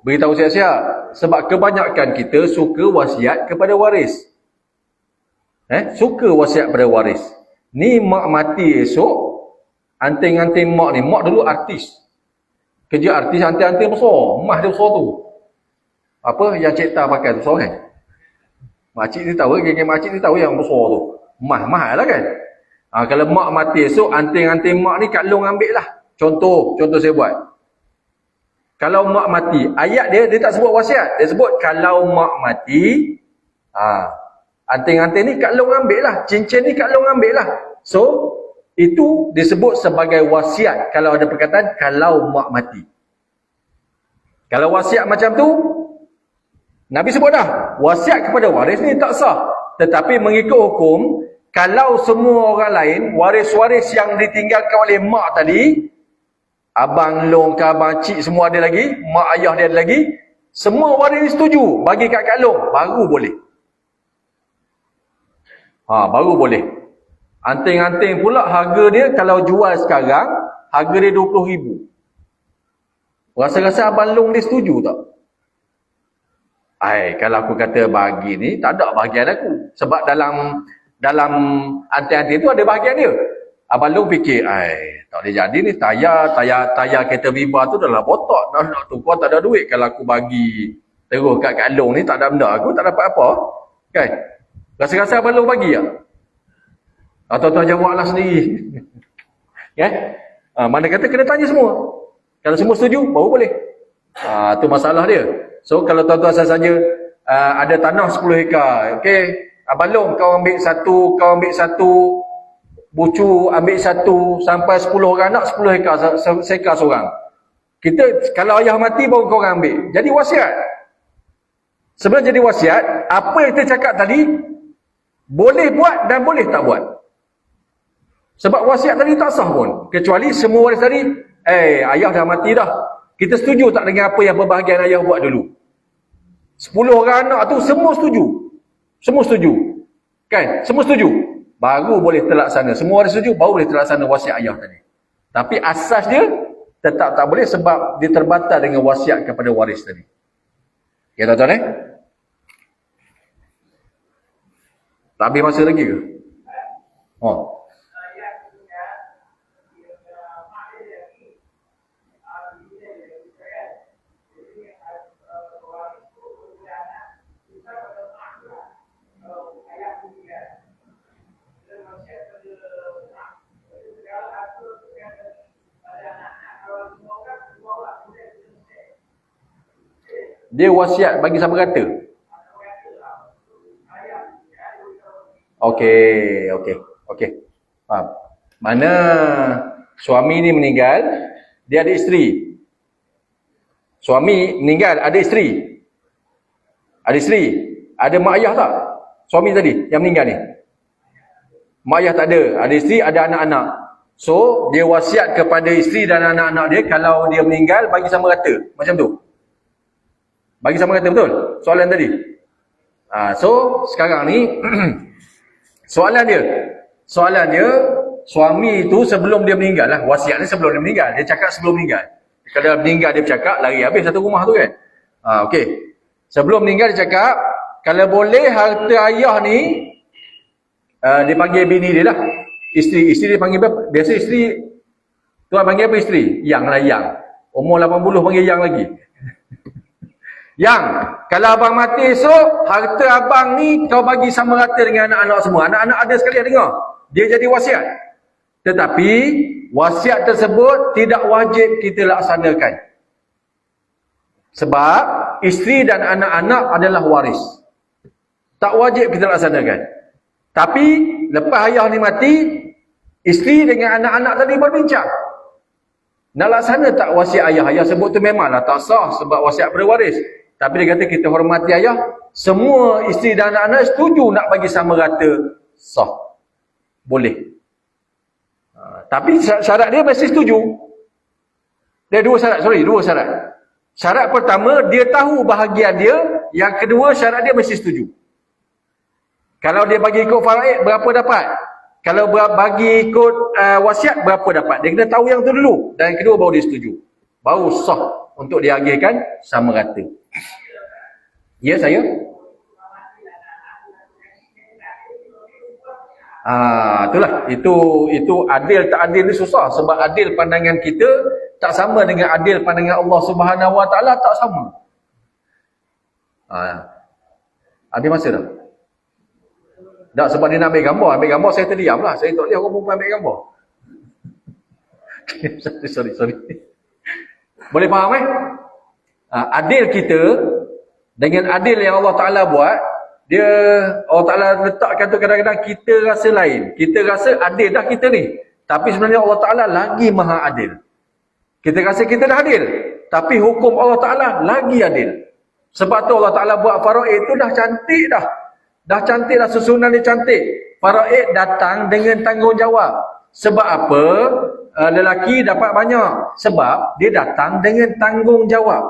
beritahu siap-siap. Sebab kebanyakan kita suka wasiat kepada waris. Suka wasiat pada waris. Ni mak mati esok, anting-anting mak ni. Mak dulu artis. Kerja artis, anting-anting besar. Mah dia besar tu. Apa yang Cik Ta pakai tu besar kan? Makcik ni tahu, geng-geng makcik ni tahu yang besar tu. Mahal lah kan? Kalau mak mati esok, anting-anting mak ni Kak Long ambil lah. Contoh saya buat. Kalau mak mati, ayat dia tak sebut wasiat. Dia sebut kalau mak mati, anting-anting ni Kak Long ambil lah. Cincin ni Kak Long ambil lah. So, itu disebut sebagai wasiat. Kalau ada perkataan, kalau mak mati. Kalau wasiat macam tu, Nabi sebut dah, wasiat kepada waris ni tak sah. Tetapi mengikut hukum, kalau semua orang lain, waris-waris yang ditinggalkan oleh mak tadi, abang long ke abang cik semua ada lagi, mak ayah dia ada lagi, semua waris setuju bagi kat Kak Long, baru boleh. Baru boleh. Anting-anting pula harga dia kalau jual sekarang, harga dia RM20,000. Rasa-rasa abang long dia setuju tak? Kalau aku kata bagi ni, tak ada bahagian aku. Sebab dalam anting-anting tu ada bahagian dia. Abang Long fikir, tak boleh jadi ni, tayar kereta Viva tu dah lah botak. Nak tukar tak ada duit. Kalau aku bagi terus kat Kak Long ni, tak ada benda, aku tak dapat apa. Kan? Rasa-rasa Abang Long bagi tak? Atau jawablah sendiri. Kan? Mana kata kena tanya semua. Kalau semua setuju, baru boleh. Tu masalah dia. So, kalau tuan-tuan saja ada tanah 10 hektar. Okay, Abang Long, kau ambil satu bucu, ambil satu, sampai 10 orang nak 10 hektar, sekar seorang. Kita, kalau ayah mati, baru kau orang ambil. Jadi wasiat. Sebelum jadi wasiat, apa yang kita cakap tadi, boleh buat dan boleh tak buat. Sebab wasiat tadi tak sah pun. Kecuali semua waris tadi, ayah dah mati dah. Kita setuju tak dengan apa yang perbahagian ayah buat dulu? 10 orang anak tu semua setuju. Semua setuju. Kan? Semua setuju. Baru boleh terlaksana. Semua waris setuju, baru boleh terlaksana wasiat ayah tadi. Tapi asas dia tetap tak boleh sebab dia terbatal dengan wasiat kepada waris tadi. Ya tuan-tuan Tak habis masa lagi ke? Dia wasiat bagi sama rata. Okey. Faham. Mana suami ni meninggal, dia ada isteri. Suami meninggal, ada isteri. Ada mak ayah tak? Suami tadi yang meninggal ni. Mak ayah tak ada. Ada isteri, ada anak-anak. So, dia wasiat kepada isteri dan anak-anak dia, kalau dia meninggal, bagi sama rata. Macam tu. Bagi sama kata, betul? Soalan tadi. So, sekarang ni, soalan dia, suami tu sebelum dia meninggal lah. Wasiat ni sebelum dia meninggal. Dia cakap sebelum meninggal. Kalau dia meninggal, dia bercakap, lari habis satu rumah tu kan. Okey. Sebelum meninggal, dia cakap, kalau boleh harta ayah ni, dia panggil bini dia lah. Isteri dia panggil apa? Biasa isteri, tuan panggil apa isteri? Yang lah, yang. Umur 80 panggil yang lagi. Yang, kalau abang mati esok, harta abang ni kau bagi sama rata dengan anak-anak semua. Anak-anak ada sekalian dengar. Dia jadi wasiat. Tetapi, wasiat tersebut tidak wajib kita laksanakan. Sebab, isteri dan anak-anak adalah waris. Tak wajib kita laksanakan. Tapi, lepas ayah ni mati, isteri dengan anak-anak tadi berbincang. Nak laksana tak wasiat ayah? Ayah sebut tu memanglah tak sah sebab wasiat pada waris. Tapi dia kata kita hormati ayah. Semua isteri dan anak-anak setuju nak bagi sama rata. Sah. Boleh. Tapi syarat dia mesti setuju. Dia dua syarat. Syarat pertama, dia tahu bahagian dia. Yang kedua, syarat dia mesti setuju. Kalau dia bagi ikut faraid, berapa dapat? Kalau bagi ikut wasiat, berapa dapat? Dia kena tahu yang tu dulu. Dan yang kedua, baru dia setuju. Baru sah untuk diagihkan sama rata. Ya, saya? Itulah. Itu adil tak adil ni susah. Sebab adil pandangan kita tak sama dengan adil pandangan Allah Subhanahu Wa Taala, tak sama. Habis masa dah? Tak, sebab dia nak ambil gambar. Ambil gambar saya terdiam lah. Saya tak boleh orang perempuan ambil gambar. Sorry. Boleh faham adil kita dengan adil yang Allah Ta'ala buat, Allah Ta'ala letakkan tu kadang-kadang kita rasa lain. Kita rasa adil dah kita ni. Tapi sebenarnya Allah Ta'ala lagi maha adil. Kita rasa kita dah adil. Tapi hukum Allah Ta'ala lagi adil. Sebab tu Allah Ta'ala buat faraid tu dah cantik dah. Dah cantik dah, susunan dia cantik. Faraid datang dengan tanggungjawab. Sebab apa? Lelaki dapat banyak. Sebab dia datang dengan tanggungjawab.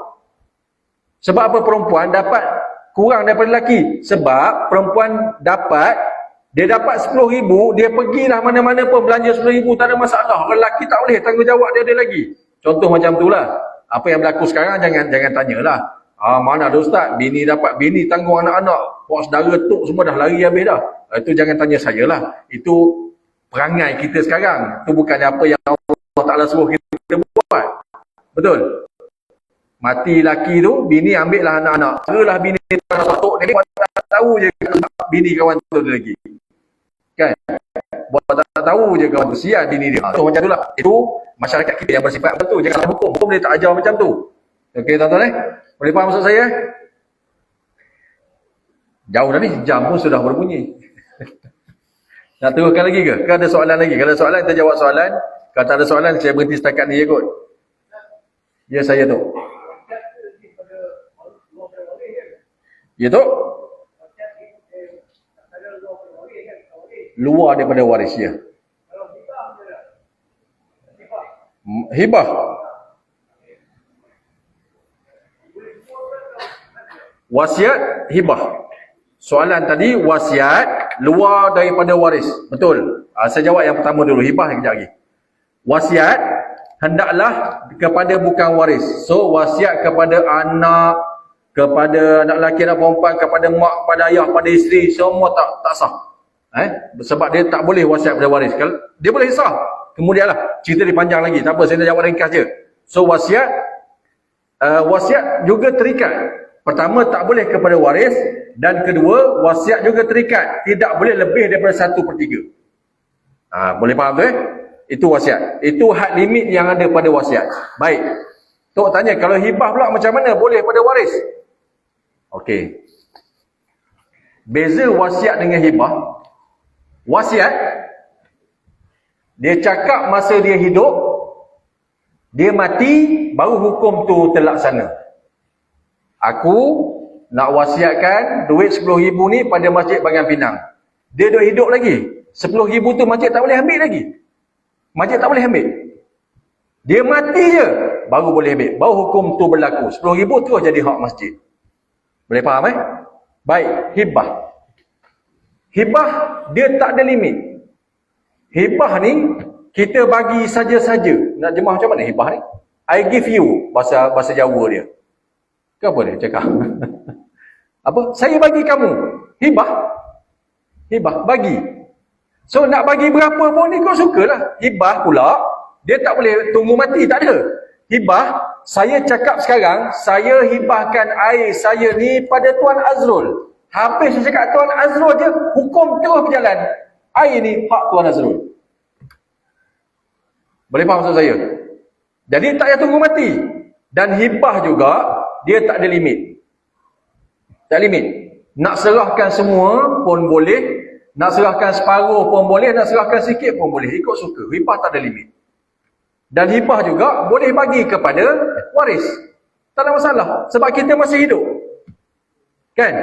Sebab apa perempuan dapat kurang daripada lelaki? Sebab perempuan dia dapat 10,000, dia pergilah mana-mana pun belanja 10,000, tak ada masalah. Lelaki tak boleh, tanggungjawab dia ada lagi. Contoh macam itulah. Apa yang berlaku sekarang jangan tanyalah. Mana ada ustaz, bini tanggung anak-anak, buat saudara tok semua dah lari habis dah. Itu jangan tanya saya lah. Itu perangai kita sekarang. Itu bukannya apa yang Allah Ta'ala suruh kita buat. Betul? Mati laki tu, bini ambil lah anak-anak. Ceralah bini patok ni, buat tak tahu je bini kawan tu lagi. Kan? Buat tak tahu je kawan tu, sial bini dia. So macam tu lah. Itu masyarakat kita yang bersifat macam tu. Jangan hukum. Hukum dia tak ajar macam tu. Okey tuan-tuan boleh faham maksud saya? Jauh dah ni, jam pun sudah berbunyi. Nak teruskan lagi ke? Ke ada soalan lagi? Kalau ada soalan, kita jawab soalan. Kalau tak ada soalan, saya berhenti setakat ni je kot. Ya, saya tu. Ya tu? Luar daripada waris, ya. Hibah. Wasiat, hibah. Soalan tadi, wasiat luar daripada waris. Betul. Saya jawab yang pertama dulu. Hibah kejap lagi. Wasiat hendaklah kepada bukan waris. So, wasiat kepada anak, kepada anak lelaki, anak perempuan, kepada mak, kepada ayah, kepada isteri, semua tak sah. Sebab dia tak boleh wasiat pada waris. Kalau dia boleh sah, kemudianlah cerita dia panjang lagi. Tak apa, saya nak jawab ringkas je. So, wasiat juga terikat. Pertama, tak boleh kepada waris. Dan kedua, wasiat juga terikat. Tidak boleh lebih daripada 1/3. Boleh faham tu Itu wasiat. Itu had limit yang ada pada wasiat. Baik. Tok tanya, kalau hibah pula macam mana? Boleh pada waris? Okey. Beza wasiat dengan hibah. Wasiat, dia cakap masa dia hidup, dia mati, baru hukum tu terlaksana. Aku nak wasiatkan duit 10,000 ni pada Masjid Bagan Pinang. Dia duduk hidup lagi. 10,000 tu masjid tak boleh ambil lagi. Masjid tak boleh ambil. Dia mati je, baru boleh ambil. Baru hukum tu berlaku. 10,000 terus jadi hak masjid. Boleh faham Baik, hibah. Hibah, dia tak ada limit. Hibah ni, kita bagi saja-saja. Nak jemah macam mana hibah ni? I give you, bahasa Jawa dia. Ke apa dia cakap? Apa? Saya bagi kamu. Hibah. Hibah, bagi. So, nak bagi berapa pun ni kau sukalah. Hibah pula, dia tak boleh tunggu mati, tak ada. Hibah, saya cakap sekarang, saya hibahkan air saya ni pada Tuan Azrul. Habis saya cakap Tuan Azrul je, hukum terus berjalan. Air ni hak Tuan Azrul. Boleh faham maksud saya? Jadi tak payah tunggu mati. Dan hibah juga, dia tak ada limit. Tak limit. Nak serahkan semua pun boleh. Nak serahkan separuh pun boleh. Nak serahkan sikit pun boleh. Ikut suka. Hibah tak ada limit. Dan hibah juga boleh bagi kepada waris. Tak ada masalah. Sebab kita masih hidup. Kan?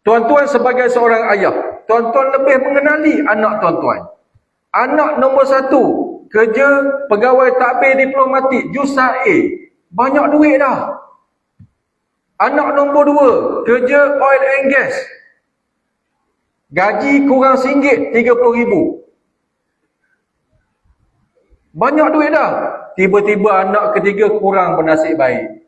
Tuan-tuan sebagai seorang ayah, tuan-tuan lebih mengenali anak tuan-tuan. Anak nombor 1, kerja pegawai takbir diplomatik, Jusa A. Banyak duit dah. Anak nombor 2, kerja oil and gas. Gaji kurang RM1, 30,000. Banyak duit dah. Tiba-tiba anak ketiga kurang bernasib baik.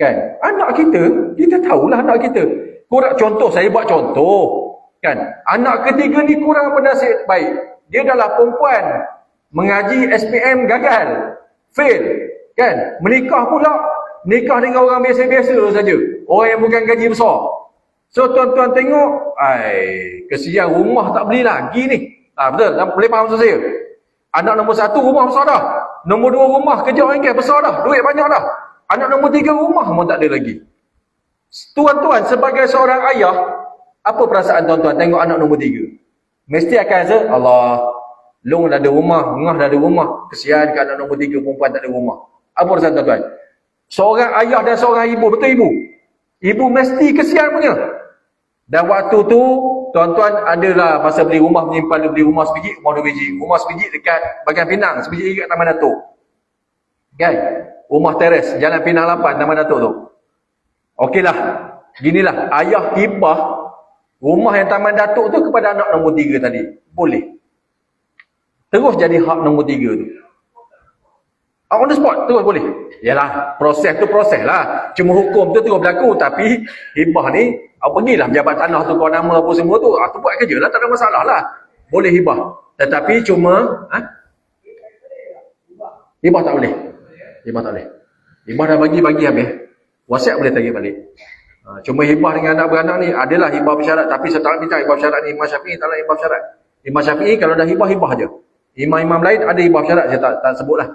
Kan? Anak kita tahulah anak kita. Kurang, contoh, saya buat contoh. Kan? Anak ketiga ni kurang bernasib baik. Dia adalah perempuan. Mengaji SPM gagal. Fail. Kan? Menikah pula. Nikah dengan orang biasa-biasa saja. Orang yang bukan gaji besar. So tuan-tuan tengok, kesian rumah tak beli lagi ni. Betul, boleh faham maksud saya? Anak nombor 1 rumah besar dah. Nombor 2 rumah kerja orang besar dah. Duit banyak dah. Anak nombor 3 rumah pun tak ada lagi. Tuan-tuan sebagai seorang ayah, apa perasaan tuan-tuan tengok anak nombor 3? Mesti akan rasa, Allah, long dah ada rumah, ngah dah ada rumah. Kesian ke anak nombor 3 perempuan tak ada rumah. Apa perasaan tuan-tuan? Seorang ayah dan seorang ibu, betul ibu? Ibu mesti kesian punya. Dan waktu tu, tuan-tuan adalah masa beli rumah, menyimpan beli rumah sebiji, rumah 2 biji. Rumah sebiji dekat Bagan Pinang, sebiji dekat Taman Datuk. Kan? Rumah teres, Jalan Pinang 8, Taman Datuk tu. Okeylah, ginilah, ayah hibah rumah yang Taman Datuk tu kepada anak nombor 3 tadi. Boleh. Terus jadi hak nombor 3 tu. On the spot, terus boleh. Yalah, proses tu proses lah. Cuma hukum tu terus berlaku. Tapi hibah ni, pergilah pejabat tanah tu kau nama apa semua tu. Tu buat kerja lah, tak ada masalah lah. Boleh hibah. Tetapi cuma hibah tak boleh. Hibah tak boleh. Hibah dah bagi habis. Wasiat boleh tarik balik. Cuma hibah dengan anak beranak ni adalah hibah bersyarat, tapi saya tak bincang hibah bersyarat ni. Imam Syafi'i tak nak hibah bersyarat. Imam Syafi'i kalau dah hibah je. Imam-imam lain ada hibah bersyarat, saya tak sebutlah.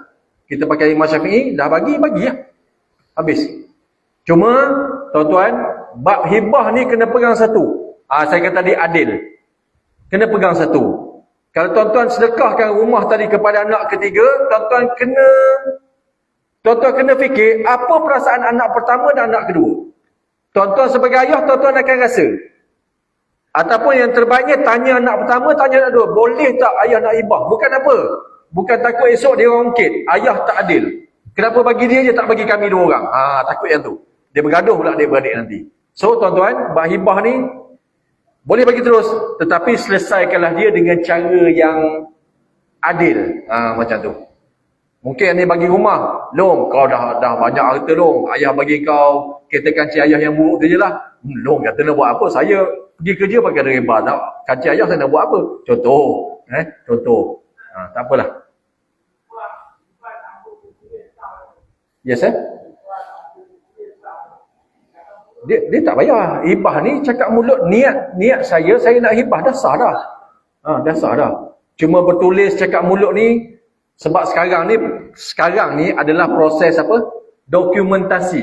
Kita pakai Imam Syafi'i, dah bagi lah. Habis. Cuma tuan-tuan, bab hibah ni kena pegang satu. Saya kata tadi adil. Kena pegang satu. Kalau tuan-tuan sedekahkan rumah tadi kepada anak ketiga, tuan-tuan kena fikir apa perasaan anak pertama dan anak kedua. Tuan-tuan sebagai ayah, tuan-tuan akan rasa. Ataupun yang terbaiknya, tanya anak pertama, tanya anak kedua. Boleh tak ayah nak hibah? Bukan apa? Bukan takut esok dia orang ungkit. Ayah tak adil. Kenapa bagi dia je tak bagi kami dua orang? Takut yang tu. Dia bergaduh pula adik-beradik nanti. So tuan-tuan, bab hibah ni boleh bagi terus. Tetapi selesaikanlah dia dengan cara yang adil. Macam tu. Mungkin ni bagi rumah. Long, kau dah banyak harta long. Ayah bagi kau kereta kancing ayah yang buruk tu je lah. Long kata nak buat apa? Saya pergi kerja pakai dereba. Kancing ayah saya nak buat apa? Contoh. Contoh. Tak apalah. Yes, Dia tak payah. Hibah ni cakap mulut, niat saya nak hibah, dah sah dah. Dah sah dah. Cuma bertulis cakap mulut ni, sebab sekarang ni adalah proses apa? Dokumentasi.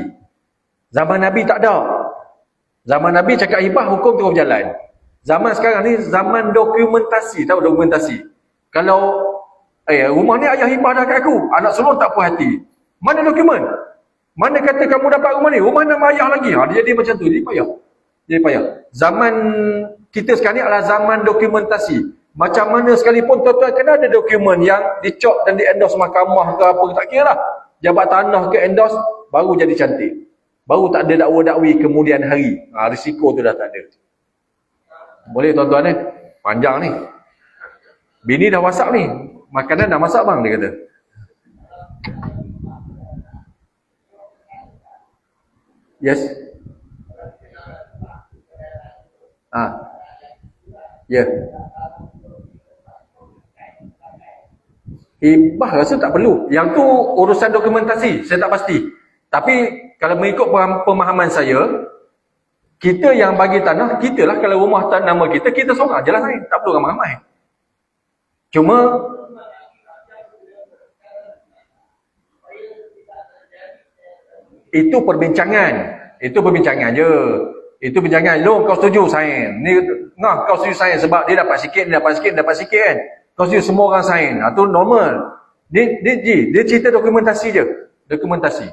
Zaman Nabi tak ada. Zaman Nabi cakap hibah, hukum terus berjalan. Zaman sekarang ni zaman dokumentasi. Tahu dokumentasi? Kalau rumah ni ayah hibah dah kat aku, anak sulung tak puas hati. Mana dokumen? Mana kata kamu dapat rumah ni? Rumah nama ayah lagi. Dia jadi macam tu. Jadi payah. Zaman kita sekarang ni adalah zaman dokumentasi. Macam mana sekalipun tuan-tuan kena ada dokumen yang dicop dan di-endorse mahkamah ke apa, tak kira lah. Jabat tanah ke endorse, baru jadi cantik. Baru tak ada dakwa-dakwi kemudian hari. Risiko tu dah tak ada. Boleh tuan-tuan Panjang ni. Bini dah WhatsApp ni. Makanan dah masak bang, dia kata. Yes. Ya. Hibah rasa tak perlu. Yang tu urusan dokumentasi, saya tak pasti. Tapi kalau mengikut pemahaman saya, kita yang bagi tanah, kita lah. Kalau rumah tanah nama kita seorang je lah. Tak perlu ramai-ramai. Cuma itu perbincangan je. Itu perbincangan. Lo kau setuju sign. Ni kau setuju sign sebab dia dapat sikit kan. Kau setuju semua orang sign. Itu normal. Dia cerita dokumentasi je. Dokumentasi.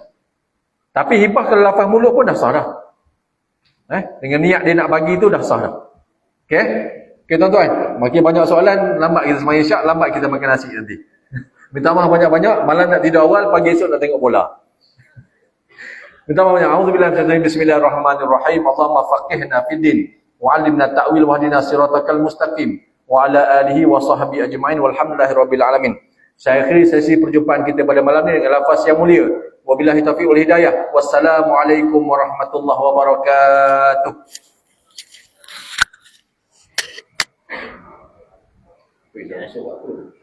Tapi hibah kalau lafaz mulut pun dah sah dah. Dengan niat dia nak bagi tu dah sah dah. Okey tuan-tuan. Makin banyak soalan, lambat kita sembahyang isyak, lambat kita makan nasi nanti. Minta maaf banyak-banyak, malam nak tidur awal, pagi esok nak tengok bola. Minta maaf banyak. A'udzubillahi minasyaitonir rajim. Bismillahirrahmanirrahim. Allahumma faqihna fid din wa 'allimna ta'wil wa hdina siratal mustaqim wa ala alihi wa sahbihi ajma'in walhamdulillahirabbil alamin. Saya akhiri sesi perjumpaan kita pada malam ini dengan lafaz yang mulia. Wabillahi taufiq wal hidayah. Wassalamualaikum warahmatullahi wabarakatuh. Dah masuk waktu.